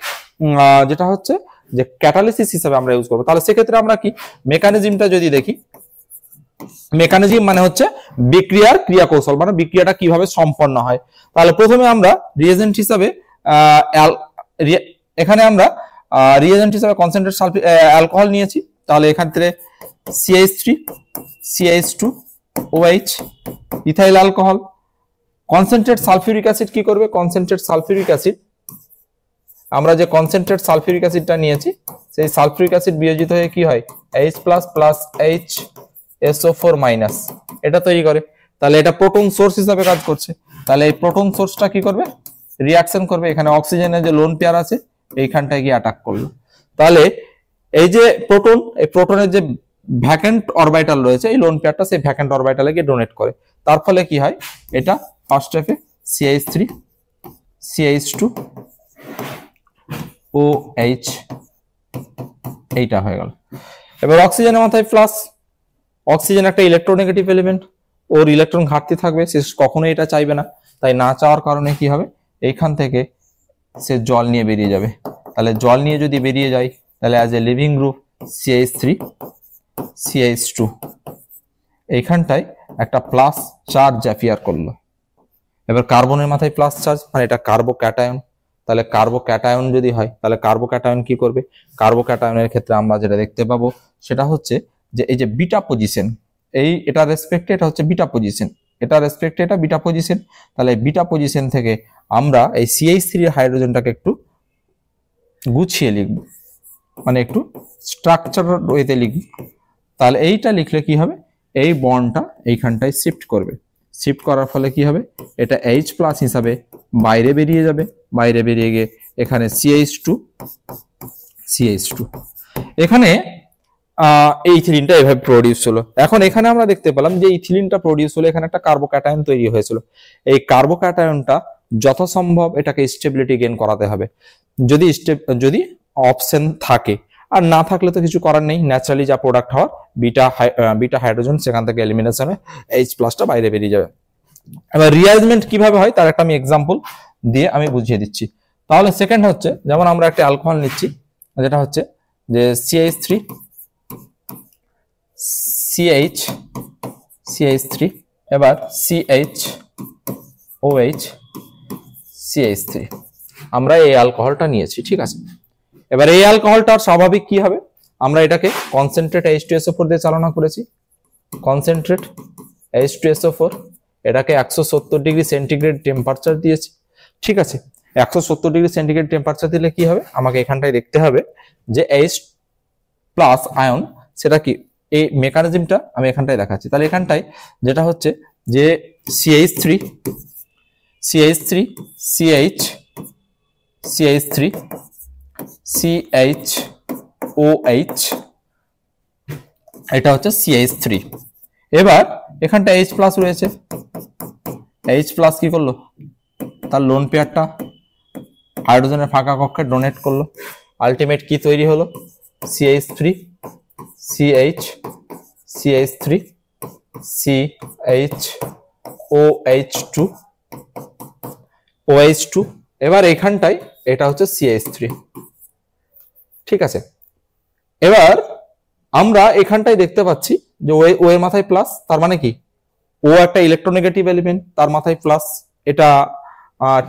যেটা হচ্ছে যে ক্যাটালিসিস হিসেবে আমরা ইউজ করবো। তাহলে সেক্ষেত্রে আমরা কি মেকানিজমটা যদি দেখি, মেকানিজম মানে হচ্ছে বিক্রিয়ার ক্রিয়া কৌশল, মানে বিক্রিয়াটা কিভাবে সম্পন্ন হয়। তাহলে প্রথমে আমরা রিয়েজেন্ট হিসাবে এখানে আমরা রিয়েজেন্ট হিসাবে কনসেন্ট্রেট অ্যালকোহল নিয়েছি। তাহলে এখান থেকে CH3 CH2OH ethyl alcohol. Concentrate sulphuric acid কি করবে? কনসেন্ট্রেট সালফিউরিক অ্যাসিড, আমরা যে কনসেন্ট্রেট সালফিউরিক অ্যাসিডটা নিয়েছি সেই সালফিউরিক অ্যাসিড বিয়োজিত হয়ে কি হয়? H+ প্লাস HSO4 মাইনাস, এটা তৈরি করে। তাহলে এটা প্রোটন সোর্স হিসেবে কাজ করছে। তাহলে এই প্রোটন সোর্সটা কি করবে? রিঅ্যাকশন করবে। এখানে অক্সিজেনের যে লোন পেয়ার আছে এইখানটায় গিয়ে অ্যাটাক করলো। তাহলে এই যে প্রোটন, এই প্রোটনের যে ভ্যাকেন্ট অরবিটাল রয়েছে এই লোন পেয়ারটা সেই ভ্যাকেন্ট অরবিটালে গিয়ে ডোনেট করে। তার ফলে কি হয়? এটা ফার্স্ট স্টেপে CH3 CH2OH এইটা হয়ে গেল। এবার অক্সিজেনের মাথায় প্লাস, অক্সিজেন একটা ইলেকট্রোনেগেটিভ এলিমেন্ট, ওর ইলেকট্রন ঘাটতি থাকবে, সে কখনোই এটা চাইবে না। তাই না চাওয়ার কারণে কি হবে? এইখান থেকে সে জল নিয়ে বেরিয়ে যাবে। তাহলে জল নিয়ে যদি বেরিয়ে যায় তাহলে as a living group CH3 CH2 এইখানটায় একটা প্লাস চার্জ অ্যাপিয়ার করলো। এবার কার্বনের মাথায় প্লাস চার্জ, মানে এটা কার্বোক্যাটায়ন। তাহলে কার্বোক্যাটায়ন যদি হয় তাহলে কার্বোক্যাটায়ন কি করবে? কার্বোক্যাটায়নের ক্ষেত্রে আমরা যেটা দেখতে পাবো সেটা হচ্ছে যে এই যে বিটা পজিশন, এটা রেসপেক্টে এটা হচ্ছে বিটা পজিশন, এটা রেসপেক্টে এটা বিটা পজিশন। তাহলে বিটা পজিশন থেকে আমরা এই CH3 হাইড্রোজেনটাকে একটু গুছিয়ে লিখব, মানে একটু স্ট্রাকচারাল ওয়েতে লিখব। তাহলে এইটা লিখলে কি হবে? এই বন্ডটা এইখানটায় শিফট করবে, শিফট করার ফলে কি হবে? এটা H+ হিসাবে বাইরে বেরিয়ে যাবে, বাইরে বেরিয়ে গিয়ে এখানে CH2 এখানে এই ইথিলিনটা এভাবে প্রডিউস হলো। এখন এখানে আমরা দেখতে পেলাম যে ইথিলিনটা প্রডিউস হলো, এখানে একটা কার্বোক্যাটায়ন তৈরি হয়েছিল। এই কার্বোক্যাটায়নটা যথাসম্ভব এটাকে স্টেবিলিটি গেইন করাতে হবে, যদি অপশন থাকে, আর না থাকলে তো কিছু করার নেই, ন্যাচারালি যা প্রোডাক্ট হওয়ার বিটা হাইড্রোজেন সেখান থেকে এলিমিনেশন হয়ে H+টা বাইরে বেরিয়ে যাবে। এবার রিঅ্যারেঞ্জমেন্ট কিভাবে হয় তার একটা আমি এক্সাম্পল দিয়ে আমি বুঝিয়ে দিচ্ছি। তাহলে সেকেন্ড হচ্ছে, যেমন আমরা একটা অ্যালকোহল নিচ্ছি, যেটা হচ্ছে যে CH3 এবার CHOH CH3, আমরা এই অ্যালকোহলটা নিয়েছি, ঠিক আছে। এবার এই অ্যালকোহলটার স্বাভাবিক কি হবে? আমরা এটাকে কনসেন্ট্রেট H2SO4 দিয়ে চালনা করেছি, কনসেন্ট্রেট H2SO4, এটাকে 170 ডিগ্রি সেন্টিগ্রেড টেম্পারেচার দিয়েছি, ঠিক আছে। 170 ডিগ্রি সেন্টিগ্রেড টেম্পারেচার দিলে কি হবে? আমাকে এখানটায় দেখতে হবে যে H+ আয়ন সেটা কি, এই মেকানিজমটা আমি এখানটায় দেখাচ্ছি। তাহলে এখানটায় যেটা হচ্ছে যে CH3 CHOH, এটা হচ্ছে CH3। এবার এখানটা H+ রয়েছে, H+ কি করলো? তার লোন পেয়ারটা হাইড্রোজেনের ফাঁকা কক্ষে ডোনেট করলো, আলটিমেট কি তৈরি হলো? CH3 OH2। এবার এখানটায় এটা হচ্ছে CH3, ঠিক আছে। এবার আমরা এখানটায় দেখতে পাচ্ছি যে ও এর মাথায় প্লাস, তার মানে কি ও একটা ইলেকট্রোনেগেটিভ এলিমেন্ট, তার মাথায় প্লাস, এটা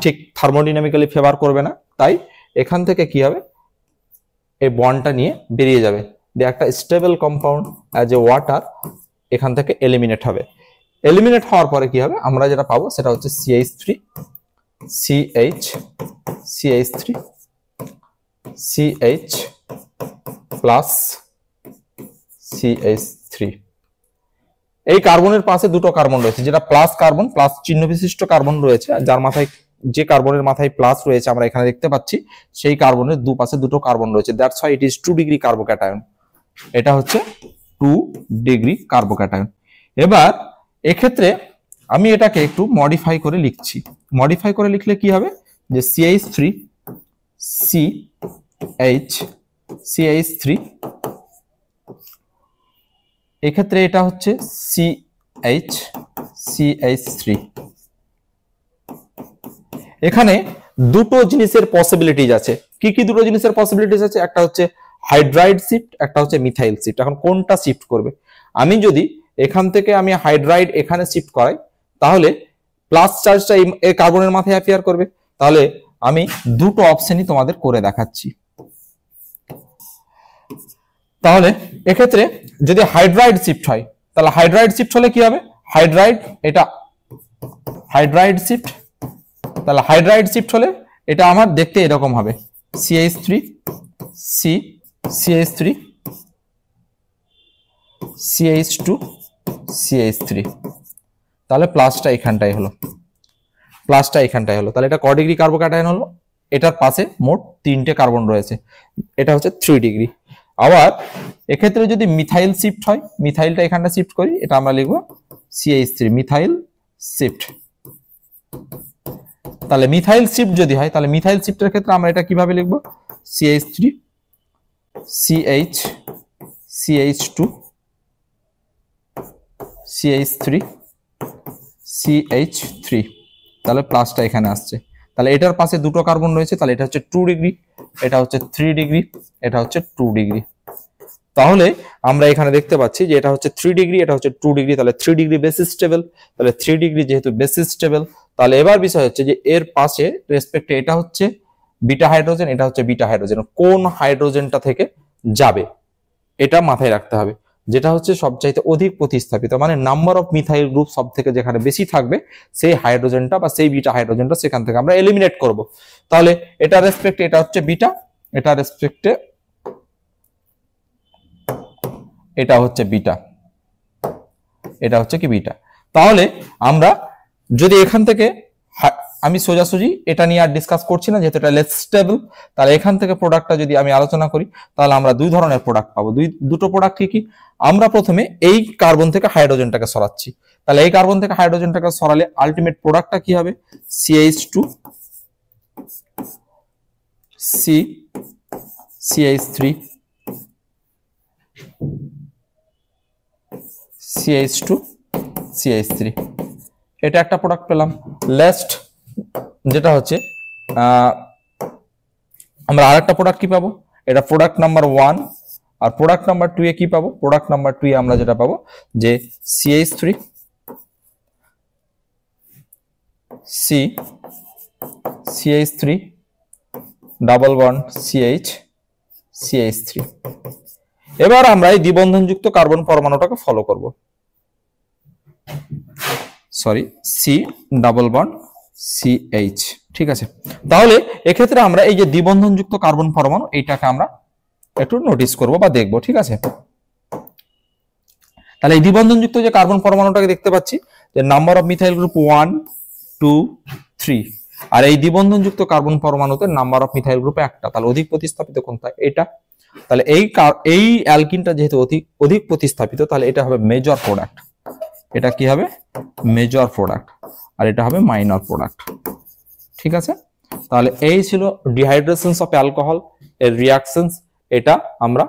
ঠিক থার্মোডাইনামিক্যালি ফেভার করবে না, তাই এখান থেকে কি হবে? এই বন্ডটা নিয়ে বেরিয়ে যাবে, দিয়ে একটা stable compound as a water এখান থেকে এলিমিনেট হবে। এলিমিনেট হওয়ার পরে কি হবে? আমরা যেটা পাবো সেটা হচ্ছে CH3 CH প্লাস CH3। এই কার্বনের পাশে দুটো কার্বন রয়েছে, যেটা প্লাস কার্বন, প্লাস চিহ্ন বিশিষ্ট কার্বন রয়েছে, যার মাথায় যে কার্বনের মাথায় প্লাস রয়েছে আমরা এখানে দেখতে পাচ্ছি, সেই কার্বনের দুপাশে দুটো কার্বন রয়েছে, that's why it is 2 degree carbocation. এটা হচ্ছে 2 ডিগ্রি কার্বোক্যাটায়ন। এবার এক্ষেত্রে আমি এটাকে একটু মডিফাই করে লিখছি, মডিফাই করে লিখলে কি হবে? যে CH3 এক্ষেত্রে এটা হচ্ছে CH3। এখানে দুটো জিনিসের পসিবিলিটিজ আছে। কি কি দুটো জিনিসের পসিবিলিটিজ আছে? একটা হচ্ছে হাইড্রাইড শিফট, একটা হচ্ছে মিথাইল শিফট। এখন কোনটা শিফট করবে? আমি যদি এখান থেকে আমি হাইড্রাইড এখানে শিফট করাই, তাহলে প্লাস চার্জটা এই কার্বনের মাথায় অ্যাপিয়ার করবে। তাহলে আমি দুটো অপশনই তোমাদের করে দেখাচ্ছি। তাহলে এক্ষেত্রে যদি হাইড্রাইড শিফট হয়, তাহলে হাইড্রাইড শিফট হলে কি হবে? হাইড্রাইড শিফট হলে এটা আমার দেখতে এরকম হবে, CH3 CH2 CH3। তাহলে প্লাসটা এখানটাই হলো, তাহলে এটা ক ডিগ্রি কার্বোক্যাটায়ন হলো? এটার পাশে মোট 3টে কার্বন রয়েছে, এটা হচ্ছে 3 ডিগ্রি। আবার এক্ষেত্রে যদি মিথাইল শিফট হয়, মিথাইলটা এখানটা শিফট করি, এটা আমরা লিখবো CH3 মিথাইল শিফট। তাহলে মিথাইল শিফট যদি হয়, তাহলে মিথাইল শিফটের ক্ষেত্রে আমরা এটা কিভাবে লিখবো? CH3 CH2 CH3 CH3। তাহলে প্লাসটা এখানে আসছে, তাহলে এটার পাশে দুটো কার্বন রয়েছে, তাহলে এটা হচ্ছে 2 ডিগ্রি, এটা হচ্ছে 3 ডিগ্রি, এটা হচ্ছে 2 ডিগ্রি। তাহলে আমরা এখানে দেখতে পাচ্ছি যে এটা হচ্ছে 3 ডিগ্রি, এটা হচ্ছে 2 ডিগ্রি, তাহলে 3 ডিগ্রি বেসিস স্টেবল। তাহলে 3 ডিগ্রি যেহেতু বেসিস স্টেবল, তাহলে এবার বিষয় হচ্ছে যে এর পাশে রেসপেক্টে এটা হচ্ছে বিটা হাইড্রোজেন, এটা হচ্ছে বিটা হাইড্রোজেন। কোন হাইড্রোজেনটা থেকে যাবে এটা মাথায় রাখতে হবে। যেটা হচ্ছে সবচাইতে অধিক প্রতিস্থাপিত, মানে নাম্বার অফ মিথাইল গ্রুপ সব থেকে যেখানে বেশি থাকবে সেই হাইড্রোজেনটা বা সেই বিটা হাইড্রোজেনটা সেখান থেকে আমরা এলিমিনেট করব। তাহলে এটা রেসপেক্টে এটা হচ্ছে বিটা, এটা রেসপেক্টে এটা হচ্ছে বিটা, এটা হচ্ছে কি বিটা। তাহলে আমরা যদি এখান থেকে, আমি সোজাসুজি এটা নিয়ে আর ডিসকাস করছি না যেহেতু এটা লেস স্টেবল, তাহলে এখান থেকে প্রোডাক্টটা যদি আমি আলোচনা করি তাহলে আমরা দুই ধরনের প্রোডাক্ট পাবো। দুটো প্রোডাক্ট কি? আমরা প্রথমে এই কার্বন থেকে হাইড্রোজেনটাকে সরাচ্ছি, তাহলে এই কার্বন থেকে হাইড্রোজেনটাকে সরালে আলটিমেট প্রোডাক্টটা কি হবে? CH2 CH3 CH2 CH3, এটা একটা প্রোডাক্ট পেলাম। লাস্ট যেটা হচ্ছে আমরা আরেকটা প্রোডাক্ট কি পাবো? এটা প্রোডাক্ট নাম্বার 1। আর প্রোডাক্ট নাম্বার 2 এ কি পাবো? প্রোডাক্ট নাম্বার 2 এ আমরা যেটা পাবো যে CH3 CH3 double bond CH3। এবার আমরা এই দ্বিবন্ধনযুক্ত কার্বন পরমাণুটাকে ফলো করব। Sorry, C double bond CH, ঠিক আছে। তাহলে এক্ষেত্রে আমরা এই যে দ্বিবন্ধনযুক্ত কার্বন পরমাণু এইটাকে আমরা একটু নোটিস করব বা দেখব, ঠিক আছে। তাহলে এই দ্বিবন্ধনযুক্ত যে কার্বন পরমাণুটাকে দেখতে পাচ্ছি যে নাম্বার অফ মিথাইল গ্রুপ 1 2 3, আর এই দ্বিবন্ধনযুক্ত কার্বন পরমাণুতে নাম্বার অফ মিথাইল গ্রুপ একটা। তাহলে অধিক প্রতিস্থাপিত কোনটা? এটা। তাহলে এই অ্যালকিনটা যেহেতু অধিক প্রতিস্থাপিত, তাহলে এটা হবে মেজর প্রোডাক্ট। এটা কি হবে? Major product. আর এটা হবে মাইনর প্রোডাক্ট, ঠিক আছে। তাহলে এই ছিল ডিহাইড্রেশনস অফ অ্যালকোহল এর রিঅ্যাকশনস, এটা আমরা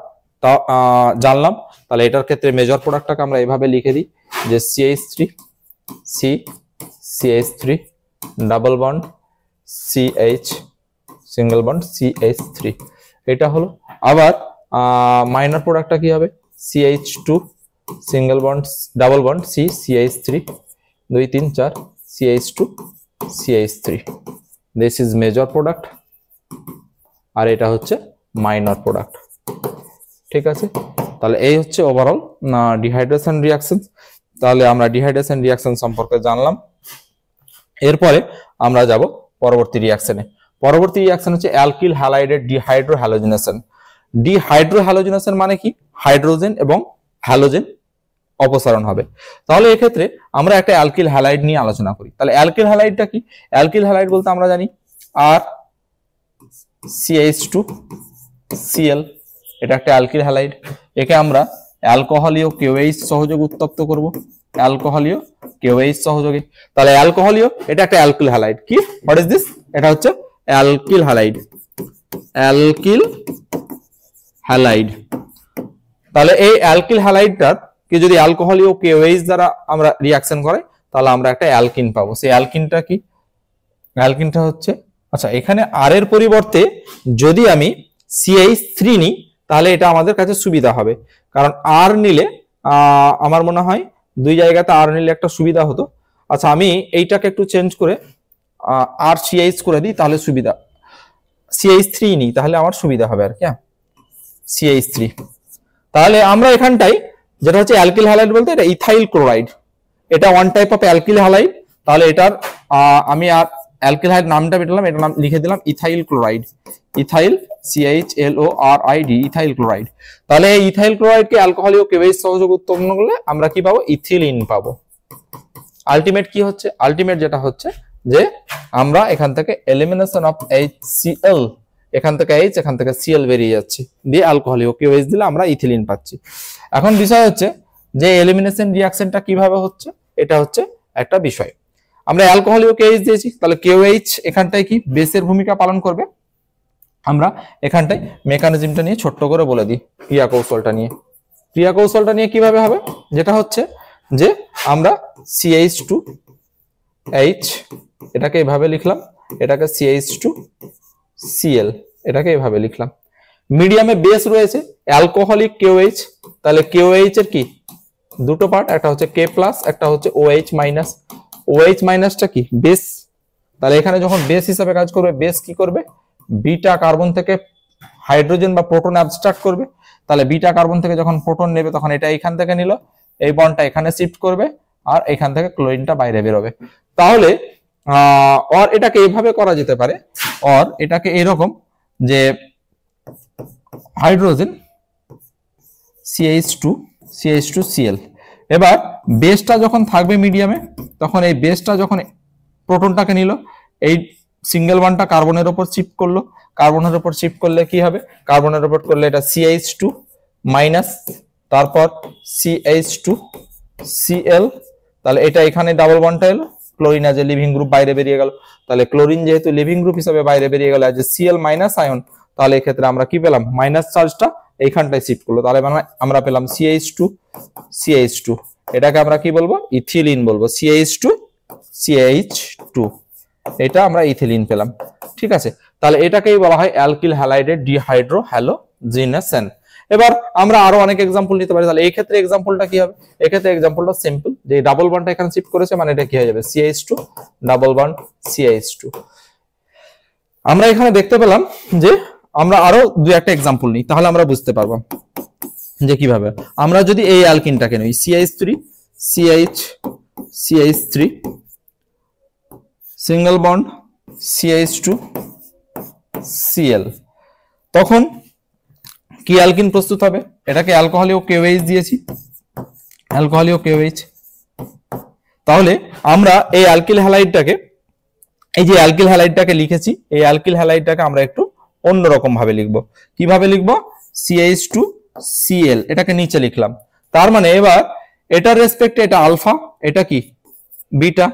জানলাম। তাহলে এটার ক্ষেত্রে মেজর প্রোডাক্টটাকে আমরা এভাবে লিখে দিই যে CH3 double bond CH single bond CH3, এটা হলো। আবার মাইনর প্রোডাক্টটা কি হবে? CH2 single bond double bond CH3 2 3 4 CH2 CH3, this is major product. আর এটা হচ্ছে মাইনর প্রোডাক্ট, ঠিক আছে। তাহলে এই হচ্ছে ওভারঅল ডিহাইড্রেশন রিঅ্যাকশন। তাহলে আমরা ডিহাইড্রেশন রিঅ্যাকশন সম্পর্কে জানলাম। এরপরে আমরা যাব পরবর্তী রিঅ্যাকশনে। পরবর্তী রিঅ্যাকশন হচ্ছে অ্যালকিল হ্যালাইডের ডিহাইড্রোহ্যালোজিনেশন। ডিহাইড্রোহ্যালোজিনেশন মানে কি? হাইড্রোজেন এবং হ্যালোজেন অপসারণ হবে। তাহলে এক্ষেত্রে আমরা একটা অ্যালকিল হ্যালাইড নিয়ে আলোচনা করি। তাহলে অ্যালকিল হ্যালাইডটা কি? অ্যালকিল হ্যালাইড বলতে আমরা জানি আর CH2 Cl, এটা একটা অ্যালকিল হ্যালাইড। একে আমরা অ্যালকোহলীয় KOH সহযোগে উত্তপ্ত করব, অ্যালকোহলীয় KOH সহযোগে। তাহলে অ্যালকোহলীয়, এটা একটা অ্যালকিল হ্যালাইড। কি? What is this? এটা হচ্ছে অ্যালকিল হ্যালাইড, অ্যালকিল হ্যালাইড। তাহলে এই অ্যালকিল হ্যালাইডটার কি যদি অ্যালকোহলীয় KOH দ্বারা আমরা রিঅ্যাকশন করে তাহলে আমরা একটা অ্যালকিন পাবো। সেই অ্যালকিনটা কি? অ্যালকিনটা হচ্ছে, আচ্ছা এখানে আর এর পরিবর্তে যদি আমি CH3 নিই তাহলে এটা আমাদের কাছে সুবিধা হবে, কারণ আর নিলে আমার মনে হয় দুই জায়গাতে আর নিলে একটা সুবিধা হতো। আচ্ছা আমি এইটাকে একটু চেঞ্জ করে আর CH করে দিই তাহলে সুবিধা, CH3 নিই তাহলে আমার সুবিধা হবে আর কি, CH3। তাহলে আমরা এখানটাই যেটা হচ্ছে অ্যালকিল হ্যালাইড বলতে এটা ইথাইল ক্লোরাইড, এটা one type of alkyl halide. তাহলে এটার আমি আর অ্যালকিল হ্যালাইড নামটা পেলাম, এটার নাম লিখে দিলাম ethyl chloride, ethyl CHLORID, ethyl chloride. তাহলে এই ইথাইল ক্লোরাইডকে অ্যালকোহলীয় KOH সহযোগে উৎপন্ন করলে আমরা কি পাবো? ইথিলিন পাবো। আলটিমেট কি হচ্ছে? আলটিমেট যেটা হচ্ছে যে আমরা এখান থেকে এলিমিনেশন অফ HCl, এখান থেকে H এখান থেকে Cl বেরিয়ে যাচ্ছে, দিয়ে অ্যালকোহলীয় KOH দিলে আমরা ইথিলিন পাচ্ছি। এখন বিষয় হচ্ছে যে এলিমিনেশন রিঅ্যাকশনটা কিভাবে হচ্ছে, এটা হচ্ছে একটা বিষয়। আমরা অ্যালকোহলীয় KOH দিয়েছি, তাহলে KOH এখানটায় কি বেসের ভূমিকা পালন করবে। আমরা এখানটায় মেকানিজমটা নিয়ে ছোট্ট করে বলে দিই, ক্রিয়া কৌশলটা নিয়ে কিভাবে হবে, যেটা হচ্ছে যে আমরা CH2H এটাকে এভাবে লিখলাম, এটাকে CH2Cl এটাকে এভাবে লিখলাম। মিডিয়ামে বেস রয়েছে অ্যালকোহলিক KOH, তাহলে KOH এর কি দুটো পার্ট, একটা হচ্ছে K+, একটা হচ্ছে OH-। OH- টা কি বেস, তাহলে এখানে যখন বেস হিসাবে কাজ করবে, বেস কি করবে? বিটা কার্বন থেকে হাইড্রোজেন বা প্রোটন অ্যাবস্ট্রাক্ট করবে, তাহলে বিটা কার্বন থেকে যখন প্রোটন নেবে তখন এটা এখান থেকে নিল, এই বন্ডটা এখানে শিফট করবে আর এখান থেকে ক্লোরিনটা বাইরে বেরোবে। তাহলে আর এটাকে এইভাবে করা যেতে পারে, আর এটাকে এরকম যে হাইড্রোজেন CH2Cl, এবার বেসটা যখন থাকবে মিডিয়ামে তখন এই বেসটা যখন প্রোটনটাকে নিল, এই সিঙ্গেল বন্ডটা কার্বনের উপর শিফট করলো, কার্বনের উপর শিফট করলে কি হবে, কার্বনের উপর করলে এটা CH2 মাইনাস, তারপর CH2Cl, তাহলে এটা এখানে ডাবল বন্ডটা এলো, chlorine as a living group বাইরে বেরিয়ে গেল। তাহলে ক্লোরিন যেহেতু লিভিং গ্রুপ হিসেবে বাইরে বেরিয়ে গেল as a Cl minus ion, তাহলে এই ক্ষেত্রে আমরা কি পেলাম, মাইনাস চার্জটা এইখানটায় শিফট করলো, তাহলে আমরা পেলাম CH2, এটাকে আমরা কি বলবো, ইথিলিন বলবো, CH2, এটা আমরা ইথিলিন পেলাম। ঠিক আছে, তাহলে এটাকেই বলা হয় অ্যালকিল হ্যালাইডের ডিহাইড্রো হ্যালোজেনেশন। এবার আমরা আরো অনেক এক্সাম্পল নিতে পারি, তাহলে এই ক্ষেত্রে এক্সাম্পলটা কি হবে, এই ক্ষেত্রে এক্সাম্পলটা সিম্পল, যে ডাবল বন্ডটা এখানে শিফট করেছে মানে এটা কি হয়ে যাবে, CH2 ডাবল বন্ড CH2। আমরা এখানে দেখতে পেলাম যে আমরা আরো দুই একটা এক্সাম্পল নিই, তাহলে আমরা বুঝতে পারবো যে কিভাবে। আমরা যদি এই অ্যালকিনটাকে নিই CH3 সিঙ্গেল বন্ড CH2Cl, তখন কি অ্যালকিন প্রস্তুত হবে, এটাকে অ্যালকোহলীয় KOH দিয়েছি, অ্যালকোহলীয় KOH। তাহলে আমরা এই অ্যালকিল হ্যালাইডটাকে, এই যে অ্যালকিল হ্যালাইডটাকে লিখেছি, এই অ্যালকিল হ্যালাইডটাকে আমরা একটু অন্যরকম ভাবে লিখবো। কিভাবে লিখবো, CH2Cl, এটাকে নিচে লিখলাম। তার মানে এবার এটার রেসপেক্টে এটা আলফা, এটা কি বিটা,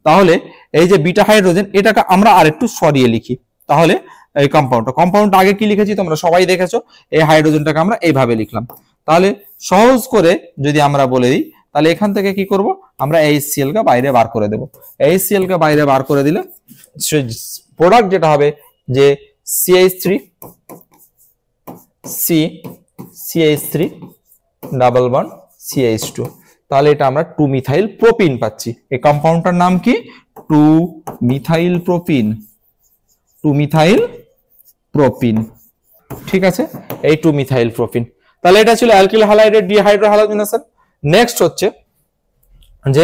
তাহলে এই যে বিটা হাইড্রোজেন এটাকে আমরা আরেকটু সরিয়ে লিখি। তাহলে এই কম্পাউন্ডটা আগে কি লিখেছি তোমরা সবাই দেখেছো, এই হাইড্রোজেনটাকে আমরা এইভাবে লিখলাম। তাহলে সহজ করে যদি আমরা বলে দিই, তাহলে এখান থেকে কি করব, আমরা HCl কে বাইরে বার করে দেব। HCl কে বাইরে বার করে দিলে প্রোডাক্ট যেটা হবে যে CH3 ডাবল বন্ড CH2, তাহলে এটা আমরা 2 মিথাইল প্রোপিন পাচ্ছি। এই কম্পাউন্ডটার নাম কি, 2 মিথাইল প্রোপিন। ঠিক আছে, এই 2 মিথাইল প্রোপিন। তাহলে এটা ছিল অ্যালকিল হ্যালাইডের ডিহাইড্রো হ্যালোজেনেশন। নেক্সট হচ্ছে যে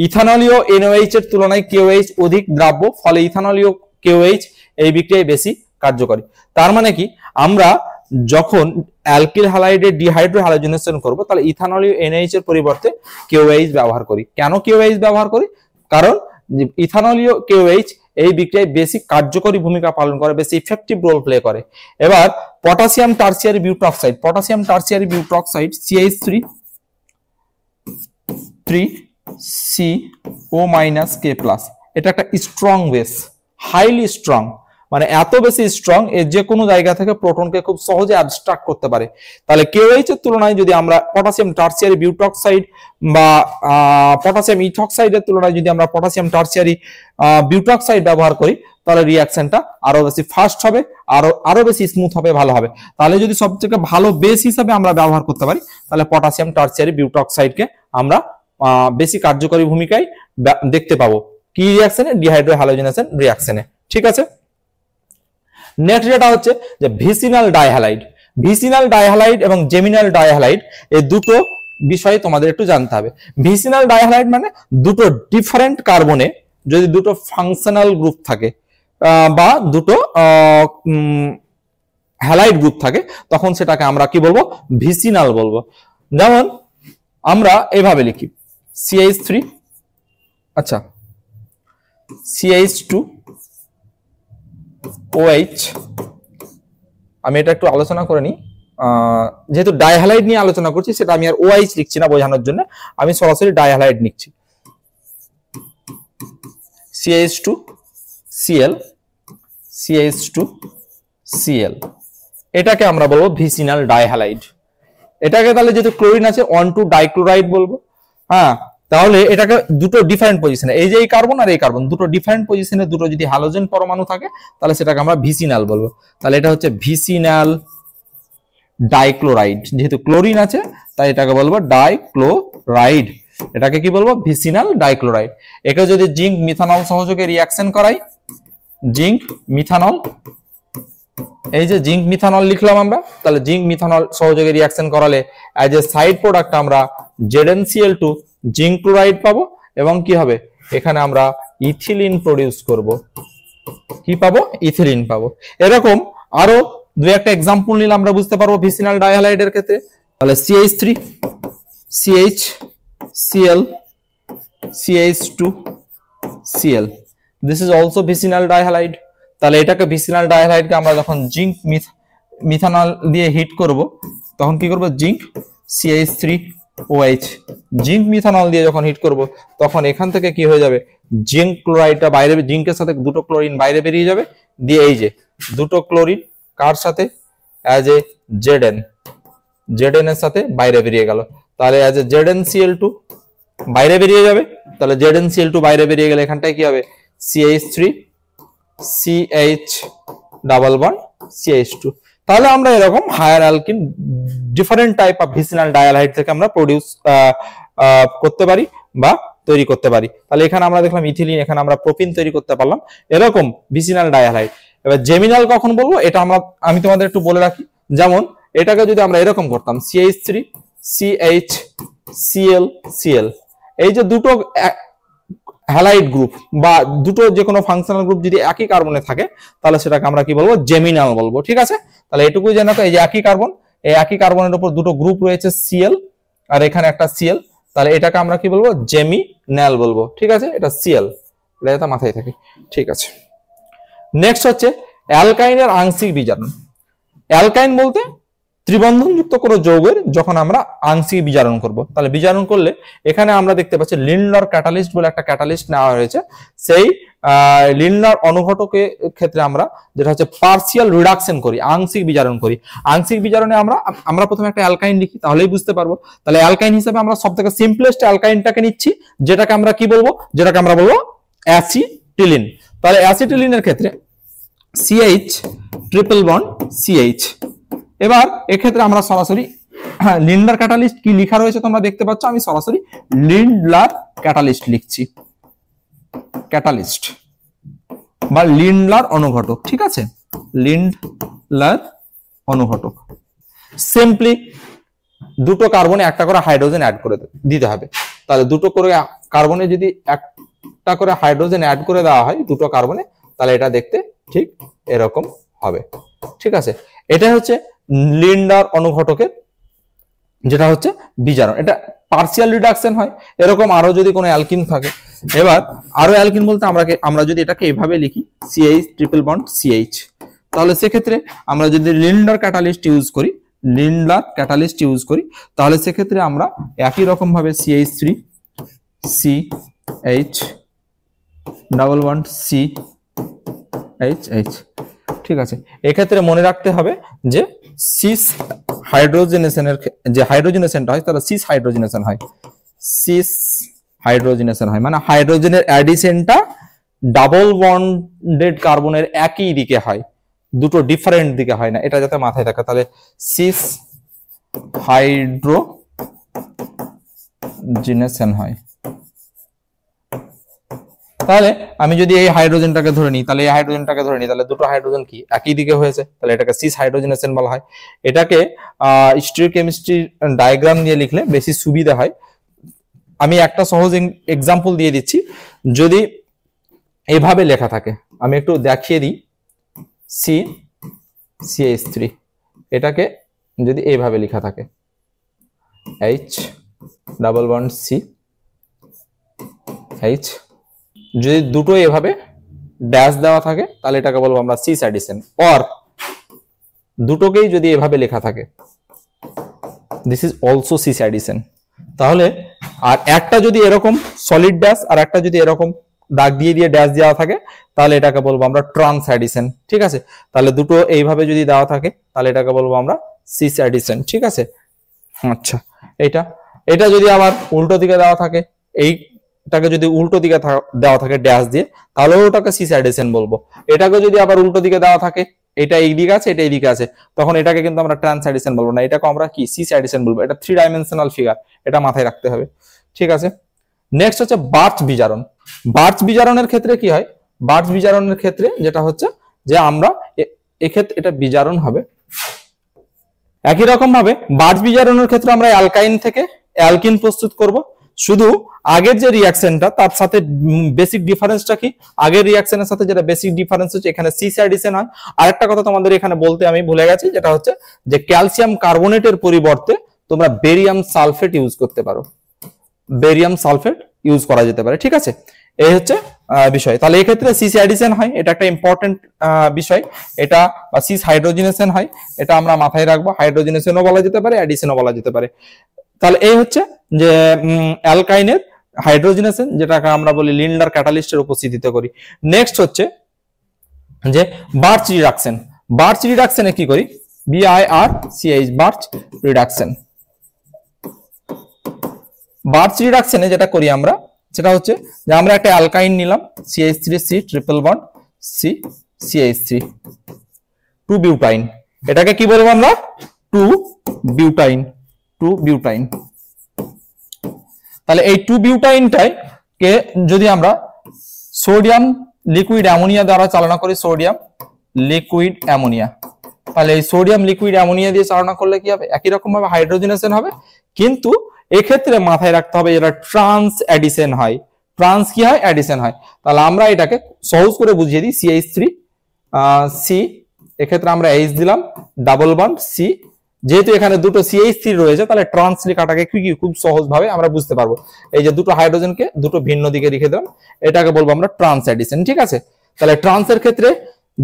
ইথানলীয় NOH এর তুলনায় KOH অধিক দ্রাব্য, ফলে ইথানলীয় KOH এই বিক্রিয়ায় বেশি কার্যকরী। তার মানে কি, আমরা যখন অ্যালকিল হ্যালাইডের ডিহাইড্রো হ্যালোজেনেশন করব তাহলে ইথানলীয় NOH এর পরিবর্তে KOH ব্যবহার করি। কেন KOH ব্যবহার করি, কারণ ইথানলীয় KOH এই বিক্রিয়ায় বেশি কার্যকরী ভূমিকা পালন করে, বেশি ইফেক্টিভ রোল প্লে করে। এবার পটাশিয়াম টারসিয়ারি বিউটক্সাইড CH3CO-K+, এটা একটা স্ট্রং বেস, হাইলি স্ট্রং, মানে এত বেশি স্ট্রং এ যে কোনো জায়গা থেকে প্রোটনকে খুব সহজে অ্যাবস্ট্রাক্ট করতে পারে। তাহলে KOH এর তুলনায় যদি আমরা পটাশিয়াম টারসিয়ারি বিউটক্সাইড বা পটাশিয়াম ইথক্সাইডের তুলনায় যদি আমরা পটাশিয়াম টারসিয়ারি বিউটক্সাইড ব্যবহার করি, তাহলে রিঅ্যাকশনটা আরো বেশি ফাস্ট হবে, আরো বেশি স্মুথ হবে, ভালো হবে। তাহলে যদি সবথেকে ভালো বেস হিসাবে আমরা ব্যবহার করতে পারি, তাহলে পটাশিয়াম টারসিয়ারি বিউটক্সাইডকে আমরা বেশি কার্যকরী ভূমিকায় দেখতে পাবো কি রিঅ্যাকশনে, ডিহাইড্রো হ্যালোজেনেশন রিঅ্যাকশনে। ঠিক আছে, নেক্সট যেটা হচ্ছে যে ভিসিনাল ডাইহ্যালাইড এবং জেমিনাল ডাইহ্যালাইড, এই দুটো বিষয় তোমাদের একটু জানতে হবে। ভিসিনাল ডাইহ্যালাইড মানে দুটো ডিফারেন্ট কার্বনে যদি দুটো ফাংশনাল গ্রুপ থাকে বা দুটো হ্যালাইড গ্রুপ থাকে, তখন সেটাকে আমরা কি বলবো, ভিসিনাল বলবো। যেমন আমরা এভাবে লিখি CH2OH, আমি এটা একটু আলোচনা করে নিই, যেহেতু ডাইহ্যালাইড নিয়ে আলোচনা করছি সেটা আমি আর OH লিখছি না বোঝানোর জন্য, আমি সরাসরি ডাইহ্যালাইড লিখছি। CH2Cl, এটাকে আমরা বলবো ভিসিনাল ডাইহ্যালাইড। এটাকে তাহলে যেহেতু ক্লোরিন আছে 1,2 ডাইক্লোরাইড বলবো। হ্যাঁ, তাহলে এটাকে দুটো ডিফারেন্ট পজিশনে, এই যে এই কার্বন আর এই কার্বন দুটো ডিফারেন্ট পজিশনে দুটো যদি হ্যালোজেন পরমাণু থাকে, তাহলে সেটাকে আমরা ভিসিনাল বলবো। তাহলে এটা হচ্ছে ভিসিনাল ডাইক্লোরাইড, যেহেতু ক্লোরিন আছে তাই এটাকে বলবো ডাইক্লোরাইড। এটাকে কি বলবো, ভিসিনাল ডাইক্লোরাইড। একে যদি জিঙ্ক মিথানল সহযোগে রিঅ্যাকশন করাই, জিঙ্ক মিথানল এই যে জিঙ্ক মিথানল লিখলাম আমরা, তাহলে জিঙ্ক মিথানল সহযোগে রিঅ্যাকশন করালে অ্যাজ এ সাইড প্রোডাক্ট আমরা ZnCl2 জিঙ্ক ক্লোরাইড পাবো এবং কি হবে এখানে আমরা ইথিলিন প্রডিউস করব। কি পাবো? ইথিলিন পাবো। এরকম আরো দুই একটা एग्जांपल নিলে আমরা বুঝতে পারবো ভিসিনাল ডাইহ্যালাইডের ক্ষেত্রে। তাহলে CH3 CHCl CH2 Cl, this is also vicinal dihalide. তাহলে এটাকে ভিসিনাল ডাইহ্যালাইডকে আমরা যখন জিঙ্ক মিথানল দিয়ে হিট করব তখন কি করব? জিঙ্ক CH3OH, জিঙ্ক মিথানল দিয়ে যখন হিট করব তখন এখান থেকে কি হয়ে যাবে? জিঙ্ক ক্লোরাইডটা বাইরে, জিঙ্কের সাথে দুটো ক্লোরিন বাইরে বেরিয়ে যাবে, দিয়ে এই যে দুটো ক্লোরিন কার সাথে? অ্যাজ এ Zn এর সাথে বাইরে বেরিয়ে গেল। তাহলে অ্যাজ এ ZnCl2 বাইরে বেরিয়ে যাবে। তাহলে ZnCl2 বাইরে বেরিয়ে গেলে এখানটায় কি হবে? CH3 CH double bond CH2। তাহলে আমরা এরকম higher alkene different type of vicinal dihalide থেকে আমরা প্রোডিউস করতে পারি বা তৈরি করতে পারি। তাহলে এখানে আমরা দেখলাম ইথিলিন, এখানে আমরা প্রোপিন তৈরি করতে পারলাম, এরকম ভিসিনাল ডাইহ্যালাইড। এবার জেমিনাল কখন বলবো এটা আমি তোমাদের একটু বলে রাখি। যেমন এটাকে যদি আমরা এরকম করতাম CH3 CHCl Cl, এই যে দুটো হ্যালাইড গ্রুপ বা দুটো যে কোনো ফাংশনাল গ্রুপ যদি একই কার্বনে থাকে তাহলে সেটাকে আমরা কি বলবো? জেমিনাল বলবো। ঠিক আছে, তাহলে এটুকুই জানো তো, এই যে একই কার্বন, এই একই কার্বনের উপর দুটো গ্রুপ রয়েছে Cl আর এখানে একটা Cl, তাহলে এটাকে আমরা কি বলবো? জেমিনাল বলবো। ঠিক আছে, এটা Cl, এটা মাথায় থাকে। ঠিক আছে, নেক্সট হচ্ছে অ্যালকাইনের আংশিক বিজারণ। অ্যালকাইন বলতে ত্রিবন্ধনযুক্ত কোনো যৌগের যখন আমরা আংশিক বিজারণ করব, তাহলে বিজারণ করলে এখানে আমরা দেখতে পাচ্ছি লিন্ডলার ক্যাটালিস্ট বলে একটা ক্যাটালিস্ট নেওয়া হয়েছে। সেই লিন্ডলার অনুঘটকের ক্ষেত্রে আমরা যেটা হচ্ছে পার্সিয়াল রিডাকশন করি, আংশিক বিজারণ করি। আংশিক বিজারণে আমরা প্রথমে একটা অ্যালকাইন লিখি, তাহলেই বুঝতে পারবো। তাহলে অ্যালকাইন হিসেবে আমরা সবথেকে সিম্পলেস্ট অ্যালকাইনটাকে নিচ্ছি, যেটাকে আমরা কি বলবো? যেটাকে আমরা বলবো অ্যাসিটিলিন। তাহলে অ্যাসিটিলিনের ক্ষেত্রে CH ট্রিপল বন্ড CH। এবার এক্ষেত্রে আমরা সরাসরি লিন্ডলার ক্যাটালিস্ট কি লেখা রয়েছে তোমরা দেখতে পাচ্ছ, আমি সরাসরি লিন্ডলার ক্যাটালিস্ট লিখছি, ক্যাটালিস্ট বা লিন্ডলার অনুঘটক। ঠিক আছে, লিন্ডলার অনুঘটক। সিম্পলি দুটো কার্বনে একটা করে হাইড্রোজেন অ্যাড করে দিতে হবে। তাহলে দুটো করে কার্বনে যদি একটা করে হাইড্রোজেন অ্যাড করে দেওয়া হয় দুটো কার্বনে, তাহলে এটা দেখতে ঠিক এরকম হবে। ঠিক আছে, এটা হচ্ছে লিন্ডলার অনুঘটকের যেটা হচ্ছে বিজারণ। এটা পার্সিয়াল রিডাকশন হয়। এরকম আরো যদি কোনো অ্যালকিন থাকে, এবার আরো অ্যালকিন বলতে আমরা যদি এটাকে এভাবে লিখি CH ট্রিপল বন্ড CH, তাহলে সেক্ষেত্রে আমরা যদি লিন্ডলার ক্যাটালিস্ট ইউজ করি তাহলে সেক্ষেত্রে আমরা একই রকম ভাবে CH3 CH double bond CH। ঠিক আছে, এক্ষেত্রে মনে রাখতে হবে যে সিস হাইড্রোজেনেশনের যে হাইড্রোজেনেশনটা হয় তাহলে সিস হাইড্রোজেনেশন হয়, মানে হাইড্রোজেনের অ্যাডিশনটা ডাবল বন্ডেড কার্বনের একই দিকে হয়, দুটো ডিফারেন্ট দিকে হয় না, এটা যাতে মাথায় থাকে। তাহলে সিস হাইড্রোজেনেশন হয়। তাহলে আমি যদি এই হাইড্রোজেনটাকে ধরে নিই, তাহলে দুটো হাইড্রোজেন কি একই দিকে হয়েছে, তাহলে এটাকে সিস হাইড্রোজেনেশন বলা হয়। এটাকে স্টিরিওকেমিস্ট্রি ডায়াগ্রাম দিয়ে লিখলে বেশি সুবিধা হয়। আমি একটা সহজ এক্সাম্পল দিয়ে দিচ্ছি। যদি এভাবে লেখা থাকে, আমি একটু দেখিয়ে দিই, CH3, এটাকে যদি এইভাবে লেখা থাকে H ডাবল বন্ড CH, যদি দুটো এভাবে ড্যাশ দেওয়া থাকে তাহলে এটাকে বলবো আমরা সিস অ্যাডিশন। অর দুটোকেই যদি এভাবে লেখা থাকে this is also cis addition. তাহলে আর একটা যদি এরকম সলিড ড্যাশ আর একটা যদি এরকম দাগ দিয়ে ড্যাশ দেওয়া থাকে তাহলে এটাকে বলবো আমরা ট্রান্স অ্যাডিশন। ঠিক আছে, তাহলে দুটো এইভাবে যদি দেওয়া থাকে তাহলে এটাকে বলবো আমরা সিস অ্যাডিশন। ঠিক আছে, আচ্ছা, এটা যদি আবার উল্টো দিকে দেওয়া থাকে, এইটাকে যদি উল্টো দিকে দেওয়া থাকে ড্যাশ দিয়ে, তাহলে ওটাকে সিস অ্যাডিশন বলবো। এটাকে যদি আবার উল্টো দিকে দেওয়া থাকে, এটা এই দিকে আছে এটা এই দিকে আছে, তখন এটাকে কিন্তু আমরা ট্রান্স অ্যাডিশন বলবো না, এটাকে আমরা কি সিস অ্যাডিশন বলবো। এটা 3 ডাইমেনশনাল ফিগার, এটা মাথায় রাখতে হবে। ঠিক আছে, নেক্সট হচ্ছে বার্চ বিজারণ। বার্চ বিজারণের ক্ষেত্রে কি হয়? বার্চ বিজারণের ক্ষেত্রে যেটা হচ্ছে যে আমরা এক্ষেত্রে এটা বিজারণ হবে। একই রকম ভাবে বার্চ বিজারণের ক্ষেত্রে আমরা অ্যালকাইন থেকে অ্যালকিন প্রস্তুত করব। শুধু আগের যে রিঅ্যাকশনটা তার সাথে বেসিক ডিফারেন্সটা কি, আগের রিঅ্যাকশনের সাথে যেটা বেসিক ডিফারেন্স হচ্ছে এখানে সিস অ্যাডিশন হয়। আরেকটা কথা তোমাদের এখানে বলতে আমি ভুলে গেছি, যেটা হচ্ছে যে ক্যালসিয়াম কার্বনেটের পরিবর্তে তোমরা বেরিয়াম সালফেট ইউজ করতে পারো, বেরিয়াম সালফেট ইউজ করা যেতে পারে। ঠিক আছে, এই হচ্ছে বিষয়। তাহলে এই ক্ষেত্রে সিস অ্যাডিশন হয়, এটা একটা ইম্পর্টেন্ট বিষয়। এটা বা সিস হাইড্রোজেনেশন হয়, এটা আমরা মাথায় রাখবো। হাইড্রোজেনেশনও বলা যেতে পারে, অ্যাডিশনও বলা যেতে পারে। তাহলে এই হচ্ছে যে অ্যালকাইনের হাইড্রোজেনেশন, যেটাকে আমরা বলি লিন্ডার ক্যাটালিস্টের উপস্থিতিতে করি। নেক্সট হচ্ছে যে বার্চ রিডাকশন। বার্চ রিডাকশনে কি করি? BIRCH, birch reduction. বার্চ রিডাকশনে যেটা করি আমরা, সেটা হচ্ছে যে আমরা একটা অ্যালকাইন নিলাম, CH3C triple bond C CH3 2 butyne. এটাকে কি বলবো আমরা? 2 বিউটাইন, 2 বিউটাইন। তাহলে এই 2 বিউটাইনটাই কে যদি আমরা সোডিয়াম লিকুইড অ্যামোনিয়া দ্বারা চালনা করি, সোডিয়াম লিকুইড অ্যামোনিয়া, তাহলে এই সোডিয়াম লিকুইড অ্যামোনিয়া দিয়ে চালনা করলে কি হবে? একই রকম ভাবে হাইড্রোজেনেশন হবে, কিন্তু এক্ষেত্রে মাথায় রাখতে হবে এটা ট্রান্স অ্যাডিশন হয়। ট্রান্স কি হয়? অ্যাডিশন হয়। তাহলে আমরা এটাকে সহজ করে বুঝিয়ে দিই, CH3 C, এক্ষেত্রে আমরা H দিলাম, ডাবল বন্ড C। যেহেতু এখানে দুটো CH3 রয়েছে, তাহলে ট্রান্স লেখাটাকে খুব সহজ ভাবে আমরা বুঝতে পারবো। এই যে দুটো হাইড্রোজেনকে দুটো ভিন্ন দিকে রেখে দিলাম, এটাকে বলবো আমরা ট্রান্স অ্যাডিশন। ঠিক আছে, তাহলে ট্রান্সের ক্ষেত্রে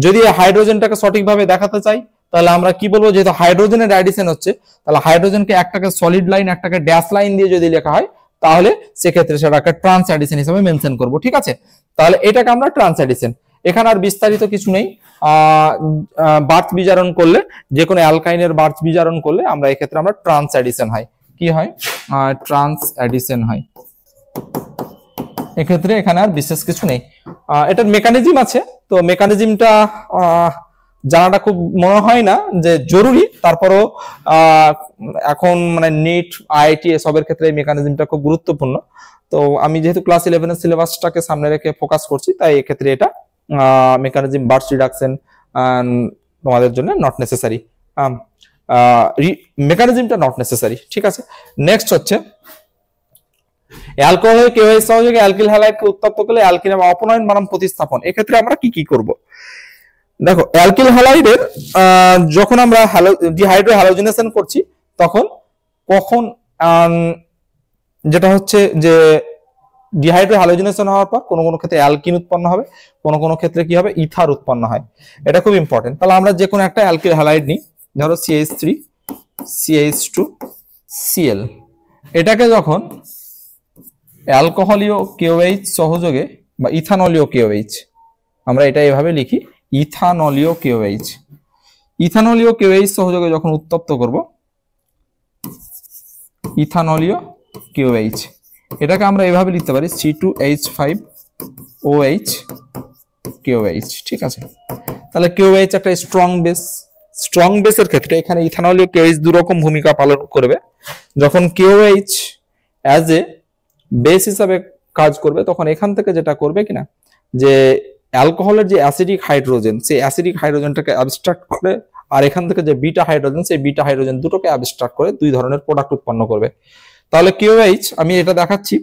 যদি হাইড্রোজেনটাকে সঠিকভাবে দেখাতে চাই, তাহলে আমরা কি বলবো? যেহেতু হাইড্রোজেনের অ্যাডিশন হচ্ছে, তাহলে হাইড্রোজেনকে একটাকে সলিড লাইন, একটাকে ড্যাশ লাইন দিয়ে যদি লেখা হয়, তাহলে সেক্ষেত্রে সেটাকে ট্রান্স অ্যাডিশন হিসেবে মেনশন করবো। ঠিক আছে, তাহলে এটাকে আমরা ট্রান্স অ্যাডিশন। এখানে আর বিস্তারিত কিছু নেই। বার্চ বিজারণ করলে, যে কোনো অ্যালকাইনের বার্চ বিজারণ করলে আমরা এক্ষেত্রে আমরা ট্রান্স অ্যাডিশন হয়। কি হয়? ট্রান্স অ্যাডিশন হয়। এক্ষেত্রে এখানে আর বিশেষ কিছু নেই। এটার মেকানিজম আছে, তো মেকানিজমটা জানাটা খুব মনে হয় না যে জরুরি, তারপরও এখন মানে নিট IIT এসবের ক্ষেত্রে এই মেকানিজমটা খুব গুরুত্বপূর্ণ। তো আমি যেহেতু ক্লাস 11 এর সিলেবাসটাকে সামনে রেখে ফোকাস করছি, তাই এক্ষেত্রে এটা মেকানিজম বার্চ রিডাকশন তোমাদের জন্য নট নেসেসারি, মেকানিজমটা নট নেসেসারি। ঠিক আছে, নেক্সট হচ্ছে অ্যালকোহল কেওএইচ সহযোগে অ্যালকিল হ্যালাইডকে উত্তপ্ত করলে অ্যালকিন এবং অপনয়ন বনাম প্রতিস্থাপন। এক্ষেত্রে আমরা কি কি করব? দেখো, অ্যালকিল হ্যালাইডের যখন আমরা ডিহাইড্রো হ্যালোজেনেশন করছি, তখন যেটা হচ্ছে যে ডিহাইড্রো হ্যালোজেনেশন হওয়ার পর কোনো কোনো ক্ষেত্রে অ্যালকিন উৎপন্ন হবে, কোনো কোনো ক্ষেত্রে কি হবে? ইথার উৎপন্ন হয়। এটা খুব ইম্পর্টেন্ট। তাহলে আমরা যে কোনো একটা অ্যালকিল হ্যালাইড নিই, ধরো CH3 CH2 Cl, এটাকে যখন অ্যালকোহলীয় KOH সহযোগে বা ইথানলীয় KOH, আমরা এটা এভাবে লিখি, ইথানলীয় KOH, ইথানলীয় KOH সহযোগে যখন উত্তপ্ত করব, ইথানলীয় KOH, এটাকে আমরা এভাবে লিখতে পারি C2H5OH KOH। ঠিক আছে, তাহলে KOH একটা স্ট্রং বেস। স্ট্রং বেসের ক্ষেত্রে এখানে ইথানলীয় KOH দুরকম ভূমিকা পালন করবে। যখন KOH অ্যাজ এ বেস হিসাবে কাজ করবে, তখন এখান থেকে যেটা করবে কিনা, যে অ্যালকোহলের যে অ্যাসিডিক হাইড্রোজেন, সেই অ্যাসিডিক হাইড্রোজেনটাকে অ্যাবস্ট্রাক্ট করে, আর এখান থেকে যে বিটা হাইড্রোজেন, সেই বিটা হাইড্রোজেন দুটোকে অ্যাবস্ট্রাক্ট করে দুই ধরনের প্রোডাক্ট উৎপন্ন করবে। তাহলে KOH আমি এটা দেখাচ্ছি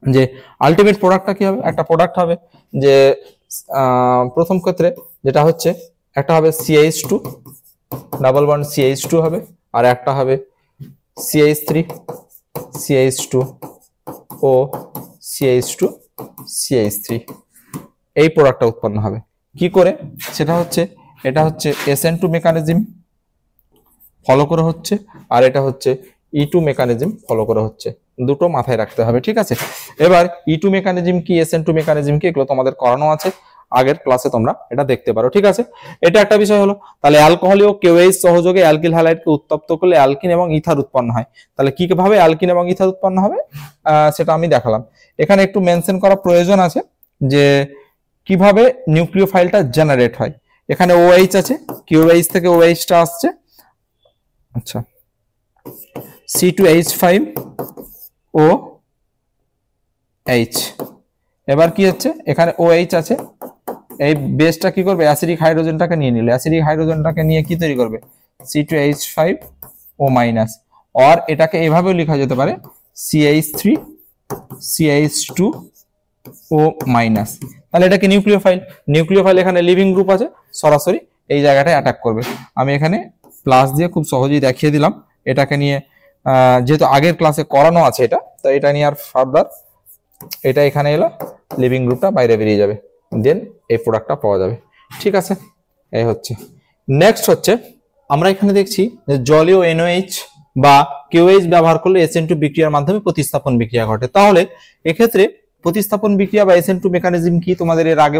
যে আলটিমেট প্রোডাক্টটা কি হবে? একটা প্রোডাক্ট হবে যে প্রথম ক্ষেত্রে যেটা হচ্ছে, একটা হবে CH2 ডাবল বন্ড CH2 হবে, আর একটা হবে CH3 CH2 ও CH2 CH3, এই প্রোডাক্টটা উৎপন্ন হবে। কি করে? সেটা হচ্ছে, এটা হচ্ছে SN2 মেকানিজম ফলো করে হচ্ছে, আর এটা হচ্ছে E2 মেকানিজম ফলো করে হচ্ছে। দুটো মাথায় রাখতে হবে। ঠিক আছে, এবার E2 মেকানিজম কি, SN2 মেকানিজম কি, এগুলো তোমাদের করানো আছে আগের ক্লাসে, তোমরা এটা দেখতে পারো। ঠিক আছে, এটা একটা বিষয় হলো। তাহলে অ্যালকোহলীয় KOH সহযোগে অ্যালকিল হ্যালাইডকে উত্তপ্ত করলে অ্যালকিন এবং ইথার উৎপন্ন হয়। তাহলে কি ভাবে অ্যালকিন এবং ইথার উৎপন্ন হবে সেটা আমি দেখালাম। এখানে একটু মেনশন করা প্রয়োজন আছে যে কিভাবে নিউক্লিওফাইলটা জেনারেট হয়। এখানে OH আছে, KOH থেকে OH টা আসছে, আচ্ছা C2H5OH, এবার কি হচ্ছে, এখানে OH আছে, এই বেসটা কি করবে, অ্যাসিডিক হাইড্রোজেনটাকে নিয়ে নিল, অ্যাসিডিক হাইড্রোজেনটাকে নিয়ে কি তৈরি করবে, C2H5O-, আর এটাকে এভাবেও লেখা যেতে পারে CH3CH2O-। তাহলে এটা কি নিউক্লিওফাইল, নিউক্লিওফাইল এখানে লিভিং গ্রুপ আছে, সরাসরি এই জায়গাটায় অ্যাটাক করবে। আমি এখানে প্লাস দিয়ে খুব সহজেই দেখিয়ে দিলাম, এটাকে নিয়ে যেহেতু আগের ক্লাসে করানো আছে এটা, তো এটা নিয়ে আর ফার্দার এটা এখানে এলো, লিভিং গ্রুপটা বাইরে বেরিয়ে যাবে, দেন এই প্রোডাক্টটা পাওয়া যাবে। ঠিক আছে, এই হচ্ছে। নেক্সট হচ্ছে আমরা এখানে দেখছি যে জলীয় NOH বা KOH ব্যবহার করলে SN2 বিক্রিয়ার মাধ্যমে প্রতিস্থাপন বিক্রিয়া ঘটে। তাহলে এক্ষেত্রে প্রতিস্থাপন বিক্রিয়া বা SN2 মেকানিজম কি তোমাদের এর আগে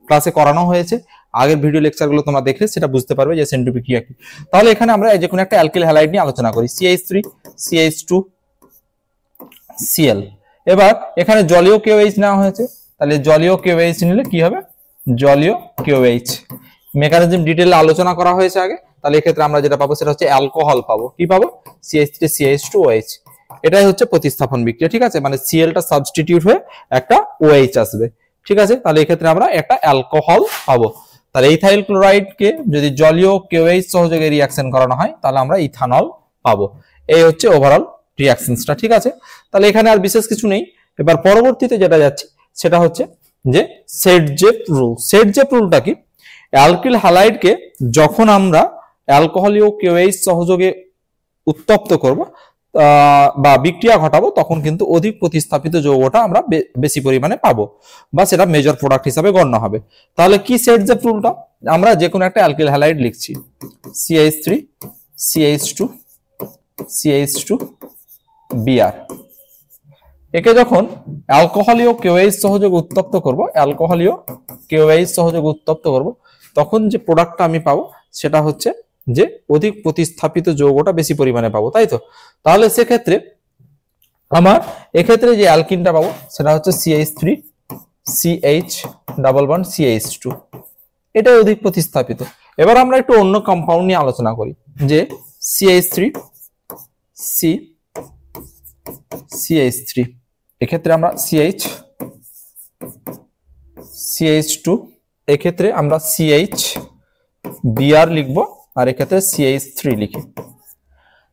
ক্লাসে করানো হয়েছে, আগের ভিডিও লেকচারগুলো তোমরা দেখলে সেটা বুঝতে পারবে যে SN2 বিক্রিয়া কি। তাহলে এখানে আমরা যে কোনো একটা অ্যালকিল হ্যালাইড নিয়ে আলোচনা করি, CH3CH2Cl। এবার এখানে জলীয় KOH নেওয়া হয়েছে, তাহলে জলীয় KOH নিলে কি হবে, জলীয় KOH মেকানিজম ডিটেইলে আলোচনা করা হয়েছে আগে। তাহলে এক্ষেত্রে আমরা যেটা পাবো সেটা হচ্ছে অ্যালকোহল পাবো, কি পাবো, CH3CH2OH। এটাই হচ্ছে প্রতিস্থাপন বিক্রিয়া। ঠিক আছে, মানে Cl টা সাবস্টিটিউট হয়ে একটা OH আসবে। ঠিক আছে, তাহলে এক্ষেত্রে আমরা একটা অ্যালকোহল পাবো। তাহলে ইথাইল ক্লোরাইডকে যদি জলীয় KOH সহযোগে রিঅ্যাকশন করানো হয় তাহলে আমরা ইথানল পাবো। এই হচ্ছে ওভারঅল রিঅ্যাকশনসটা। ঠিক আছে, তাহলে এখানে আর বিশেষ কিছু নেই। এবার পরবর্তীতে যেটা যাচ্ছে সেটা হচ্ছে যে সেটজেপ রুল। সেটজেপ রুলটা কি, অ্যালকিল হ্যালাইডকে যখন আমরা অ্যালকোহলীয় KOH সহযোগে উত্তপ্ত করব বা বিক্রিয়া ঘটাবো, তখন কিন্তু অধিক প্রতিস্থাপিত যৌগটা আমরা বেশি পরিমাণে পাবো, বা সেটা মেজর প্রোডাক্ট হিসাবে গণ্য হবে। তাহলে কি সেটজেপ রুলটা, আমরা যে কোনো একটা অ্যালকিল হ্যালাইড লিখছি, CH3CH2CH2Br। একে যখন অ্যালকোহলীয় KOH সহযোগে উত্তপ্ত করব, অ্যালকোহলীয় KOH সহযোগে উত্তপ্ত করব, তখন যে প্রোডাক্টটা আমি পাবো সেটা হচ্ছে যে অধিক প্রতিস্থাপিত যৌগটা বেশি পরিমাণে পাবো, তাই তো। তাহলে সেক্ষেত্রে আমার এক্ষেত্রে যে অ্যালকিনটা পাবো সেটা হচ্ছে CH3CH_CH2, এটাই অধিক প্রতিস্থাপিত। এবার আমরা একটু অন্য কম্পাউন্ড নিয়ে আলোচনা করি, যে CH3CH3, এক্ষেত্রে আমরা CH2, এক্ষেত্রে আমরা CH_Br লিখবো, আর এক্ষেত্রে CH3 লিখি।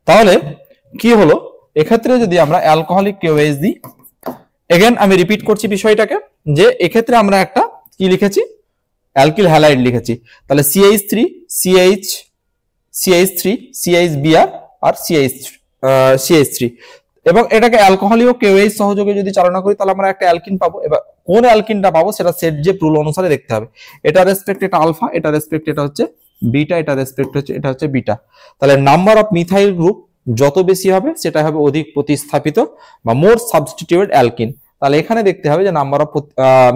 তাহলে কি হলো, এক্ষেত্রে যদি আমরা অ্যালকোহলিক KOH দিই, এগেন আমি রিপিট করছি বিষয়টাকে, যে এক্ষেত্রে আমরা একটা কি লিখেছি, অ্যালকিল হ্যালাইড লিখেছি। তাহলে CH3CHBr আর CH3, এবং এটাকে অ্যালকোহলীয় KOH সহযোগে যদি চালনা করি তাহলে আমরা একটা অ্যালকিন পাবো। এবার কোন অ্যালকিনটা পাবো সেটা সেটজেপ রুল অনুসারে দেখতে হবে। এটা রেসপেক্ট এটা আলফা, এটা রেসপেক্ট এটা হচ্ছে বিটা, এটা রেসপেক্ট হচ্ছে এটা হচ্ছে বিটা। তাহলে নাম্বার অফ মিথাইল গ্রুপ যত বেশি হবে সেটা হবে অধিক প্রতিস্থাপিত বা মোর সাবস্টিটিউটেড অ্যালকিন। তাহলে এখানে দেখতে হবে যে নাম্বার অফ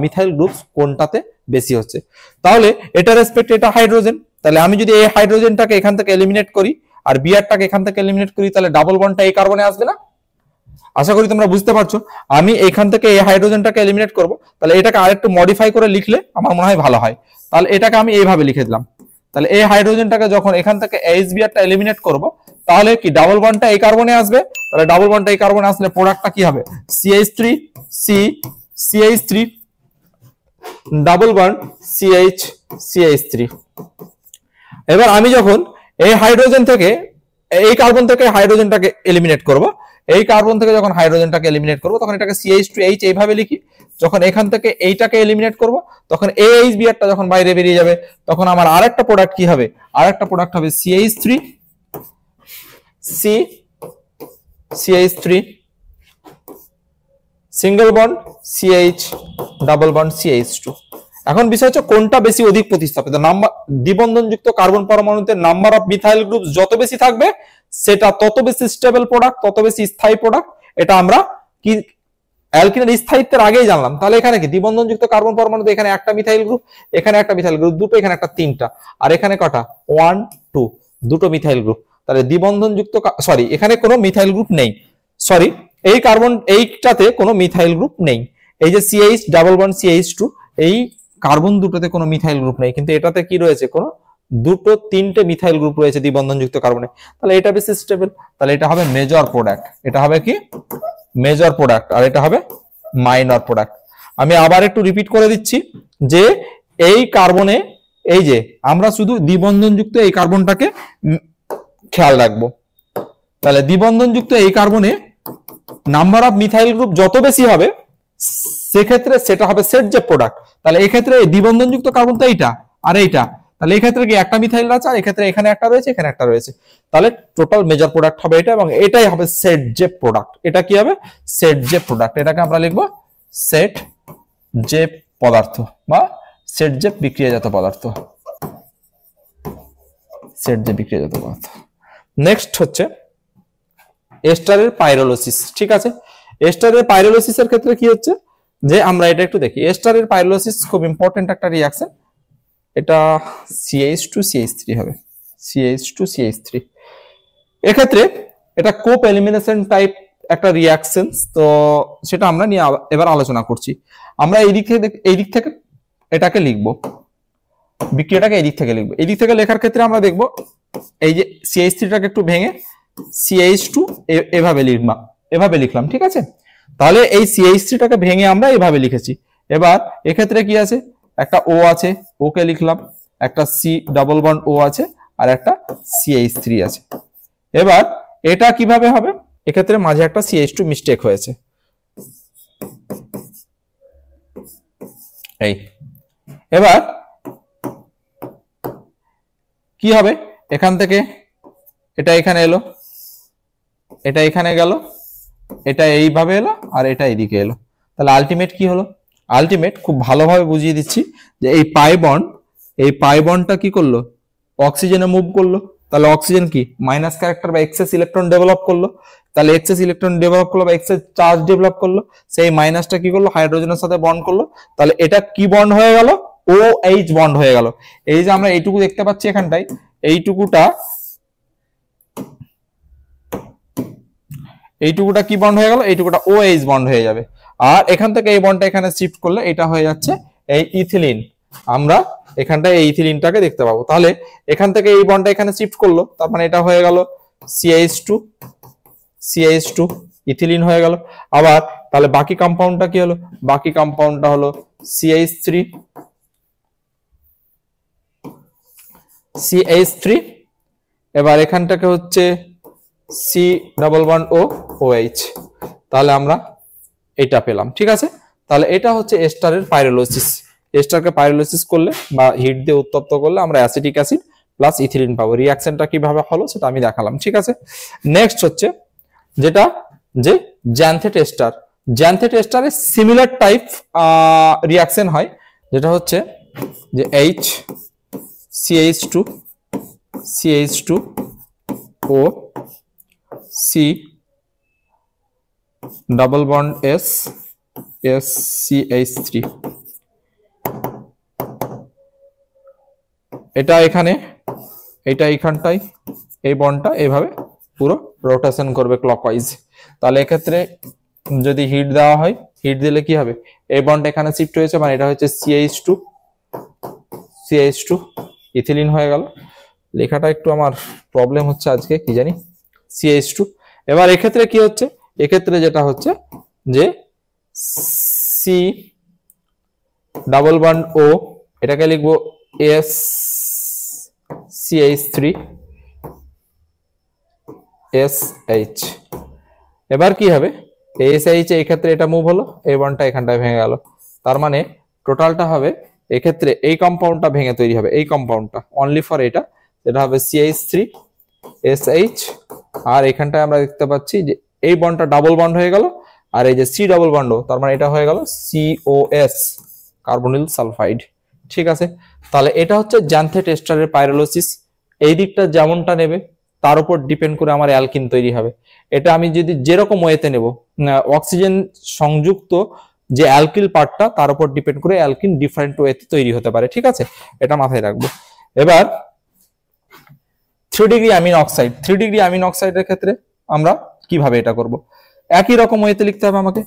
মিথাইল গ্রুপস কোনটাতে বেশি হচ্ছে। তাহলে এটা রেসপেক্ট এটা হাইড্রোজেন, তাহলে আমি যদি এই হাইড্রোজেনটাকে এখান থেকে এলিমিনেট করি আর বিআরটাকে এখান থেকে এলিমিনেট করি, তাহলে ডাবল বন্ডটা এই কার্বনে আসবে না। আশা করি তোমরা বুঝতে পারছো। আমি এখান থেকে এই হাইড্রোজেনটাকে এলিমিনেট করব, তাহলে এটাকে আরেকটু মডিফাই করে লিখলে আমার মনে হয় ভালো হয়। তাহলে এটাকে আমি এইভাবে লিখে দিলাম, তাহলে এই হাইড্রোজেনটাকে যখন এখান থেকে HBrটা এলিমিনেট করব, তাহলে কি ডাবল বন্ডটা এই কার্বনে আসবে। তাহলে ডাবল বন্ডটা এই কার্বনে আসলে প্রোডাক্টটা কি হবে, CH3 ডাবল বন্ড CH3। এবার আমি যখন এই হাইড্রোজেন থেকে এই কার্বন থেকে হাইড্রোজেনটাকে এলিমিনেট করব, এই কার্বন থেকে যখন হাইড্রোজেনটাকে এলিমিনেট করব তখন এটাকে CH2H এইভাবে লিখি। যখন এখান থেকে এইটাকে এলিমিনেট করব তখন HBrটা যখন বাইরে বেরিয়ে যাবে, তখন আমার আরেকটা প্রোডাক্ট কি হবে, আরেকটা প্রোডাক্ট হবে CH3 single bond CH double bond CH2। এখন বিষয় হচ্ছে কোনটা বেশি অধিক প্রতিস্থাপিত। নাম্বার দ্বিবন্ধনযুক্ত কার্বন পরমাণুতে নাম্বার অফ মিথাইল গ্রুপ যত বেশি থাকবে সেটা তত বেশি স্টেবল প্রোডাক্ট, তত বেশি স্থায়ী প্রোডাক্ট। এটা আমরা কি অ্যালকিনের স্থায়িত্বের আগেই জানলাম। তাহলে এখানে কি দ্বিবন্ধনযুক্ত কার্বন পরমাণুতে এখানে একটা মিথাইল গ্রুপ, এখানে একটা মিথাইল গ্রুপ, দুটো, এখানে একটা তিনটা, আর এখানে কটা 1 2 দুটো মিথাইল গ্রুপ। তাহলে দ্বিবন্ধনযুক্ত সরি এখানে কোনো মিথাইল গ্রুপ নেই, সরি এই কার্বন এইটাতে কোনো মিথাইল গ্রুপ নেই। এই যে CH ডাবল বন্ড CH2 এই কার্বন দুটোতে কোনো মিথাইল গ্রুপ নেই, কিন্তু এটাতে কি রয়েছে, কোনো দুটো তিনটে মিথাইল গ্রুপ রয়েছে দ্বিবন্ধনযুক্ত কার্বনে। তাহলে এটা বেশি স্টেবল, তাহলে এটা হবে মেজর প্রোডাক্ট, এটা হবে কি মেজর প্রোডাক্ট, আর এটা হবে মাইনর প্রোডাক্ট। আমি আবার একটু রিপিট করে দিচ্ছি যে এই কার্বনে এই যে আমরা শুধু দ্বিবন্ধনযুক্ত এই কার্বনটাকে খেয়াল রাখবো। তাহলে দ্বিবন্ধনযুক্ত এই কার্বনে নাম্বার অফ মিথাইল গ্রুপ যত বেশি হবে সেক্ষেত্রে সেটা হবে সেট যে প্রোডাক্ট। তাহলে এই ক্ষেত্রে দ্বিবন্ধনযুক্ত কার্বন তো এইটা আর এইটা, তাহলে এই ক্ষেত্রে কি একটা মিথাইল আছে আর এই ক্ষেত্রে এখানে একটা রয়েছে এখানে একটা রয়েছে, তাহলে টোটাল মেজর প্রোডাক্ট হবে এটা এবং এটাই হবে সেট যে প্রোডাক্ট। এটা কি হবে? সেট যে প্রোডাক্ট। এটাকে আমরা লিখবো সেট যে পদার্থ বা সেট যে বিক্রিয়াজাত পদার্থ, সেট যে বিক্রিয়াজাত পদার্থ। নেক্সট হচ্ছে এস্টারের পাইরোলিসিস। ঠিক আছে, এস্টারের পাইরোলিসিসের ক্ষেত্রে কি হচ্ছে যে আমরা এটা একটু দেখি। এস্টারের পাইরোলিসিস খুব ইম্পর্টেন্ট একটা রিঅ্যাকশন। এটা CH2CH3 হবে, CH2CH3। এক্ষেত্রে এটা কোপ এলিমিনেশন টাইপ একটা রিঅ্যাকশন, তো সেটা আমরা নিয়ে এবার আলোচনা করছি। আমরা এই দিক থেকে এটাকে লিখবো, বিক্রিয়াটাকে এই দিক থেকে লিখবো। এই দিক থেকে লেখার ক্ষেত্রে আমরা দেখবো এই যে CH3টাকে একটু ভেঙে CH2 এভাবে লিখলাম। ঠিক আছে, তাহলে এই CH3টাকে ভেঙে আমরা এভাবে লিখেছি। এবার এক্ষেত্রে কি আছে, একটা O আছে, O কে লিখলাম, একটা C ডাবল বন্ড O আছে আর একটা CH3 আছে। এবার এটা কিভাবে হবে, এক্ষেত্রে মাঝে একটা CH2 মিস্টেক হয়েছে, এই। এবার কি হবে, এখান থেকে এটা এখানে এলো, এটা এখানে গেল, এটা এইভাবে এলো আর এটা এইদিকে এলো। তাহলে আলটিমেট কি হলো, আলটিমেট খুব ভালোভাবে বুঝিয়ে দিচ্ছি যে এই পাই বন্ডটা কি করলো, অক্সিজেনে মুভ করলো। তাহলে অক্সিজেন কি মাইনাস ক্যারেক্টার বা এক্সেস ইলেকট্রন ডেভেলপ করলো। তাহলে এক্সেস ইলেকট্রন ডেভেলপ করলো বা এক্সেস চার্জ ডেভেলপ করলো, সেই মাইনাসটা কি করলো, হাইড্রোজেনের সাথে বন্ড করলো। তাহলে এটা কি বন্ড হয়ে গেল, OH বন্ড হয়ে গেল। এই যে আমরা এইটুকু দেখতে পাচ্ছি এখানটায়, এইটুকুটা কি বন্ড হয়ে গেল, এইটুকুটা OH বন্ড হয়ে যাবে। আর এখান থেকে এই বন্ডটা এখানে শিফট করলে এটা হয়ে যাচ্ছে এই ইথিলিন। আমরা এখানটায় এই ইথিলিনটাকে দেখতে পাবো। তাহলে এখান থেকে এই বন্ডটা এখানে শিফট করলো, তার মানে এটা হয়ে গেল CH2 ইথিলিন হয়ে গেল। আবার তাহলে বাকি কম্পাউন্ডটা কি হলো, বাকি কম্পাউন্ডটা হলো CH3। এবার এখানটাকে হচ্ছে C ডাবল বন্ড OH, তাহলে আমরা এটা পেলাম। ঠিক আছে, তাহলে এটা হচ্ছে এস্টারের পাইরোলিসিস। এস্টারকে পাইরোলিসিস করলে বা হিট দিয়ে উত্তপ্ত করলে আমরা অ্যাসিটিক অ্যাসিড প্লাস ইথিলিন পাবো। রিঅ্যাকশনটা কিভাবে হলো সেটা আমি দেখালাম। ঠিক আছে, নেক্সট হচ্ছে যেটা যে জ্যান্থেট এস্টার। জ্যান্থেট এস্টারে সিমিলার টাইপ রিঅ্যাকশন হয়, যেটা হচ্ছে যে CH2O C double bond SCH3। এটা এখানে, এটা এইখানটাই, এই বন্ডটা এইভাবে পুরো রোটেশন করবে ক্লকওয়াইজ। তাহলে এক্ষেত্রে যদি হিট দেওয়া হয়, হিট দিলে কি হবে, এই বন্ড এখানে শিফট হয়েছে, মানে এটা হচ্ছে CH2 ইথিলিন হয়ে গেল। লেখাটা একটু আমার প্রবলেম হচ্ছে আজকে, কি জানি, CH2। এবার এক্ষেত্রে কি হচ্ছে, এক্ষেত্রে যেটা হচ্ছে যে C ডাবল বন্ড O, এটাকে লিখবো SCH। এবার কি হবে, SH এই ক্ষেত্রে এটা মুভ হলো, এই বন্ডটা এখানটায় ভেঙে গেল। তার মানে টোটালটা হবে এক্ষেত্রে এই কম্পাউন্ডটা ভেঙে তৈরি হবে এই কম্পাউন্ডটা অনলি ফর এটা, যেটা হবে CH3SH। আর এখানটায় আমরা দেখতে পাচ্ছি যে এই বন্ডটা ডাবল বন্ড হয়ে গেল, আর এই যে C ডাবল বন্ড, তার মানে এটা হয়ে গেল COS, কার্বনিল সালফাইড। ঠিক আছে, তাহলে এটা হচ্ছে জ্যান্থেট এস্টারের পাইরোলিসিস। এই দিকটা যেমনটা নেবে তার উপর ডিপেন্ড করে আমার অ্যালকিন তৈরি হবে। এটা আমি যদি যেরকম ওয়েতে নেব, অক্সিজেন সংযুক্ত যে অ্যালকিল পার্টটা, তার উপর ডিপেন্ড করে অ্যালকিন ডিফারেন্ট ওয়েতে তৈরি হতে পারে। ঠিক আছে, এটা মাথায় রাখবো। এবার 3 degree amino oxide. 3 degree amino অক্সাইডের ক্ষেত্রে আমরা কিভাবে এটা করব, একই রকম ওয়েতে লিখতে হবে আমাকে।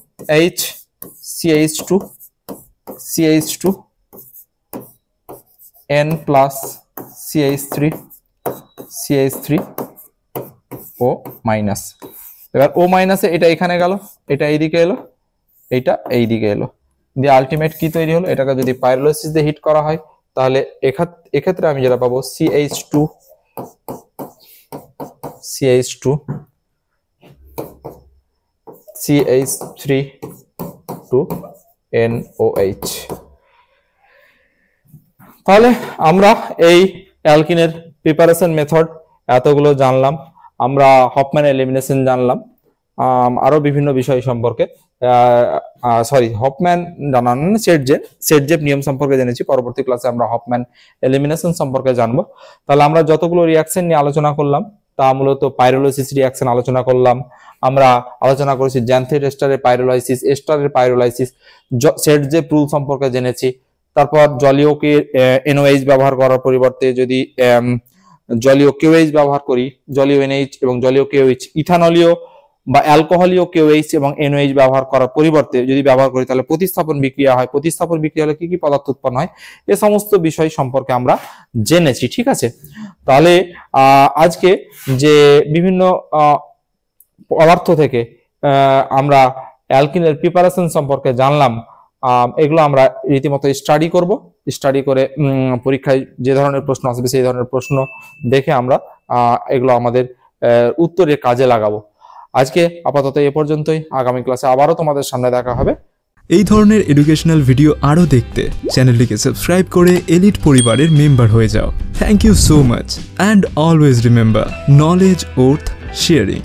CH2 N plus CH3O minus. এবার O মাইনাসে এটা এখানে গেল, এটা এইদিকে এলো, এটা এইদিকে এলো। দিয়ে আলটিমেট কি তৈরি হলো, এটাকে যদি পাইরোলাইসিস দিয়ে হিট করা হয় তাহলে এক্ষেত্রে আমি যেটা পাবো CH2 CH3 NOH। তাহলে আমরা এই অ্যালকিনের প্রিপারেশন মেথড এতগুলো জানলাম, আমরা হফম্যান এলিমিনেশন জানলাম, আরো বিভিন্ন বিষয় সম্পর্কে হফম্যান জানান সেটজেপ নিয়ম সম্পর্কে জেনেছি। পরবর্তী ক্লাসে আমরা হফম্যান এলিমিনেশন সম্পর্কে জানবো। তাহলে আমরা যতগুলো রিয়াকশন নিয়ে আলোচনা করলাম তা মূলত পাইরোলাইসিস রিয়াকশন আলোচনা করলাম, আমরা আলোচনা করেছি জ্যান্থেট এস্টারের পাইরোলাইসিস, এস্টারের পাইরোলাইসিস, সেটজেপ রুল সম্পর্কে জেনেছি। তারপর জলীয়কে NOH ব্যবহার করার পরিবর্তে যদি জলীয় KOH ব্যবহার করি, জলীয় NH এবং জলীয় KOH, ইথানলীয় বা অ্যালকোহলীয় KOH এবং NOH ব্যবহার করার পরিবর্তে যদি ব্যবহার করি তাহলে প্রতিস্থাপন বিক্রিয়া হয়। প্রতিস্থাপন বিক্রিয়া হলে কি কি পদার্থ উৎপন্ন হয়, এ সমস্ত বিষয় সম্পর্কে আমরা জেনেছি। ঠিক আছে, তাহলে আজকে যে বিভিন্ন পদার্থ থেকে আমরা অ্যালকিনের প্রিপারেশন সম্পর্কে জানলাম, এগুলো আমরা রীতিমতো স্টাডি করব। স্টাডি করে পরীক্ষায় যে ধরনের প্রশ্ন আসবে সেই ধরনের প্রশ্ন দেখে আমরা এগুলো আমাদের উত্তরে কাজে লাগাবো। আজকে আপাতত এ পর্যন্তই, আগামী ক্লাসে আবারও তোমাদের সামনে দেখা হবে। এই ধরনের এডুকেশনাল ভিডিও আরও দেখতে চ্যানেলটিকে সাবস্ক্রাইব করে এলিট পরিবারের মেম্বার হয়ে যাও। Thank you so much and always remember, knowledge worth sharing.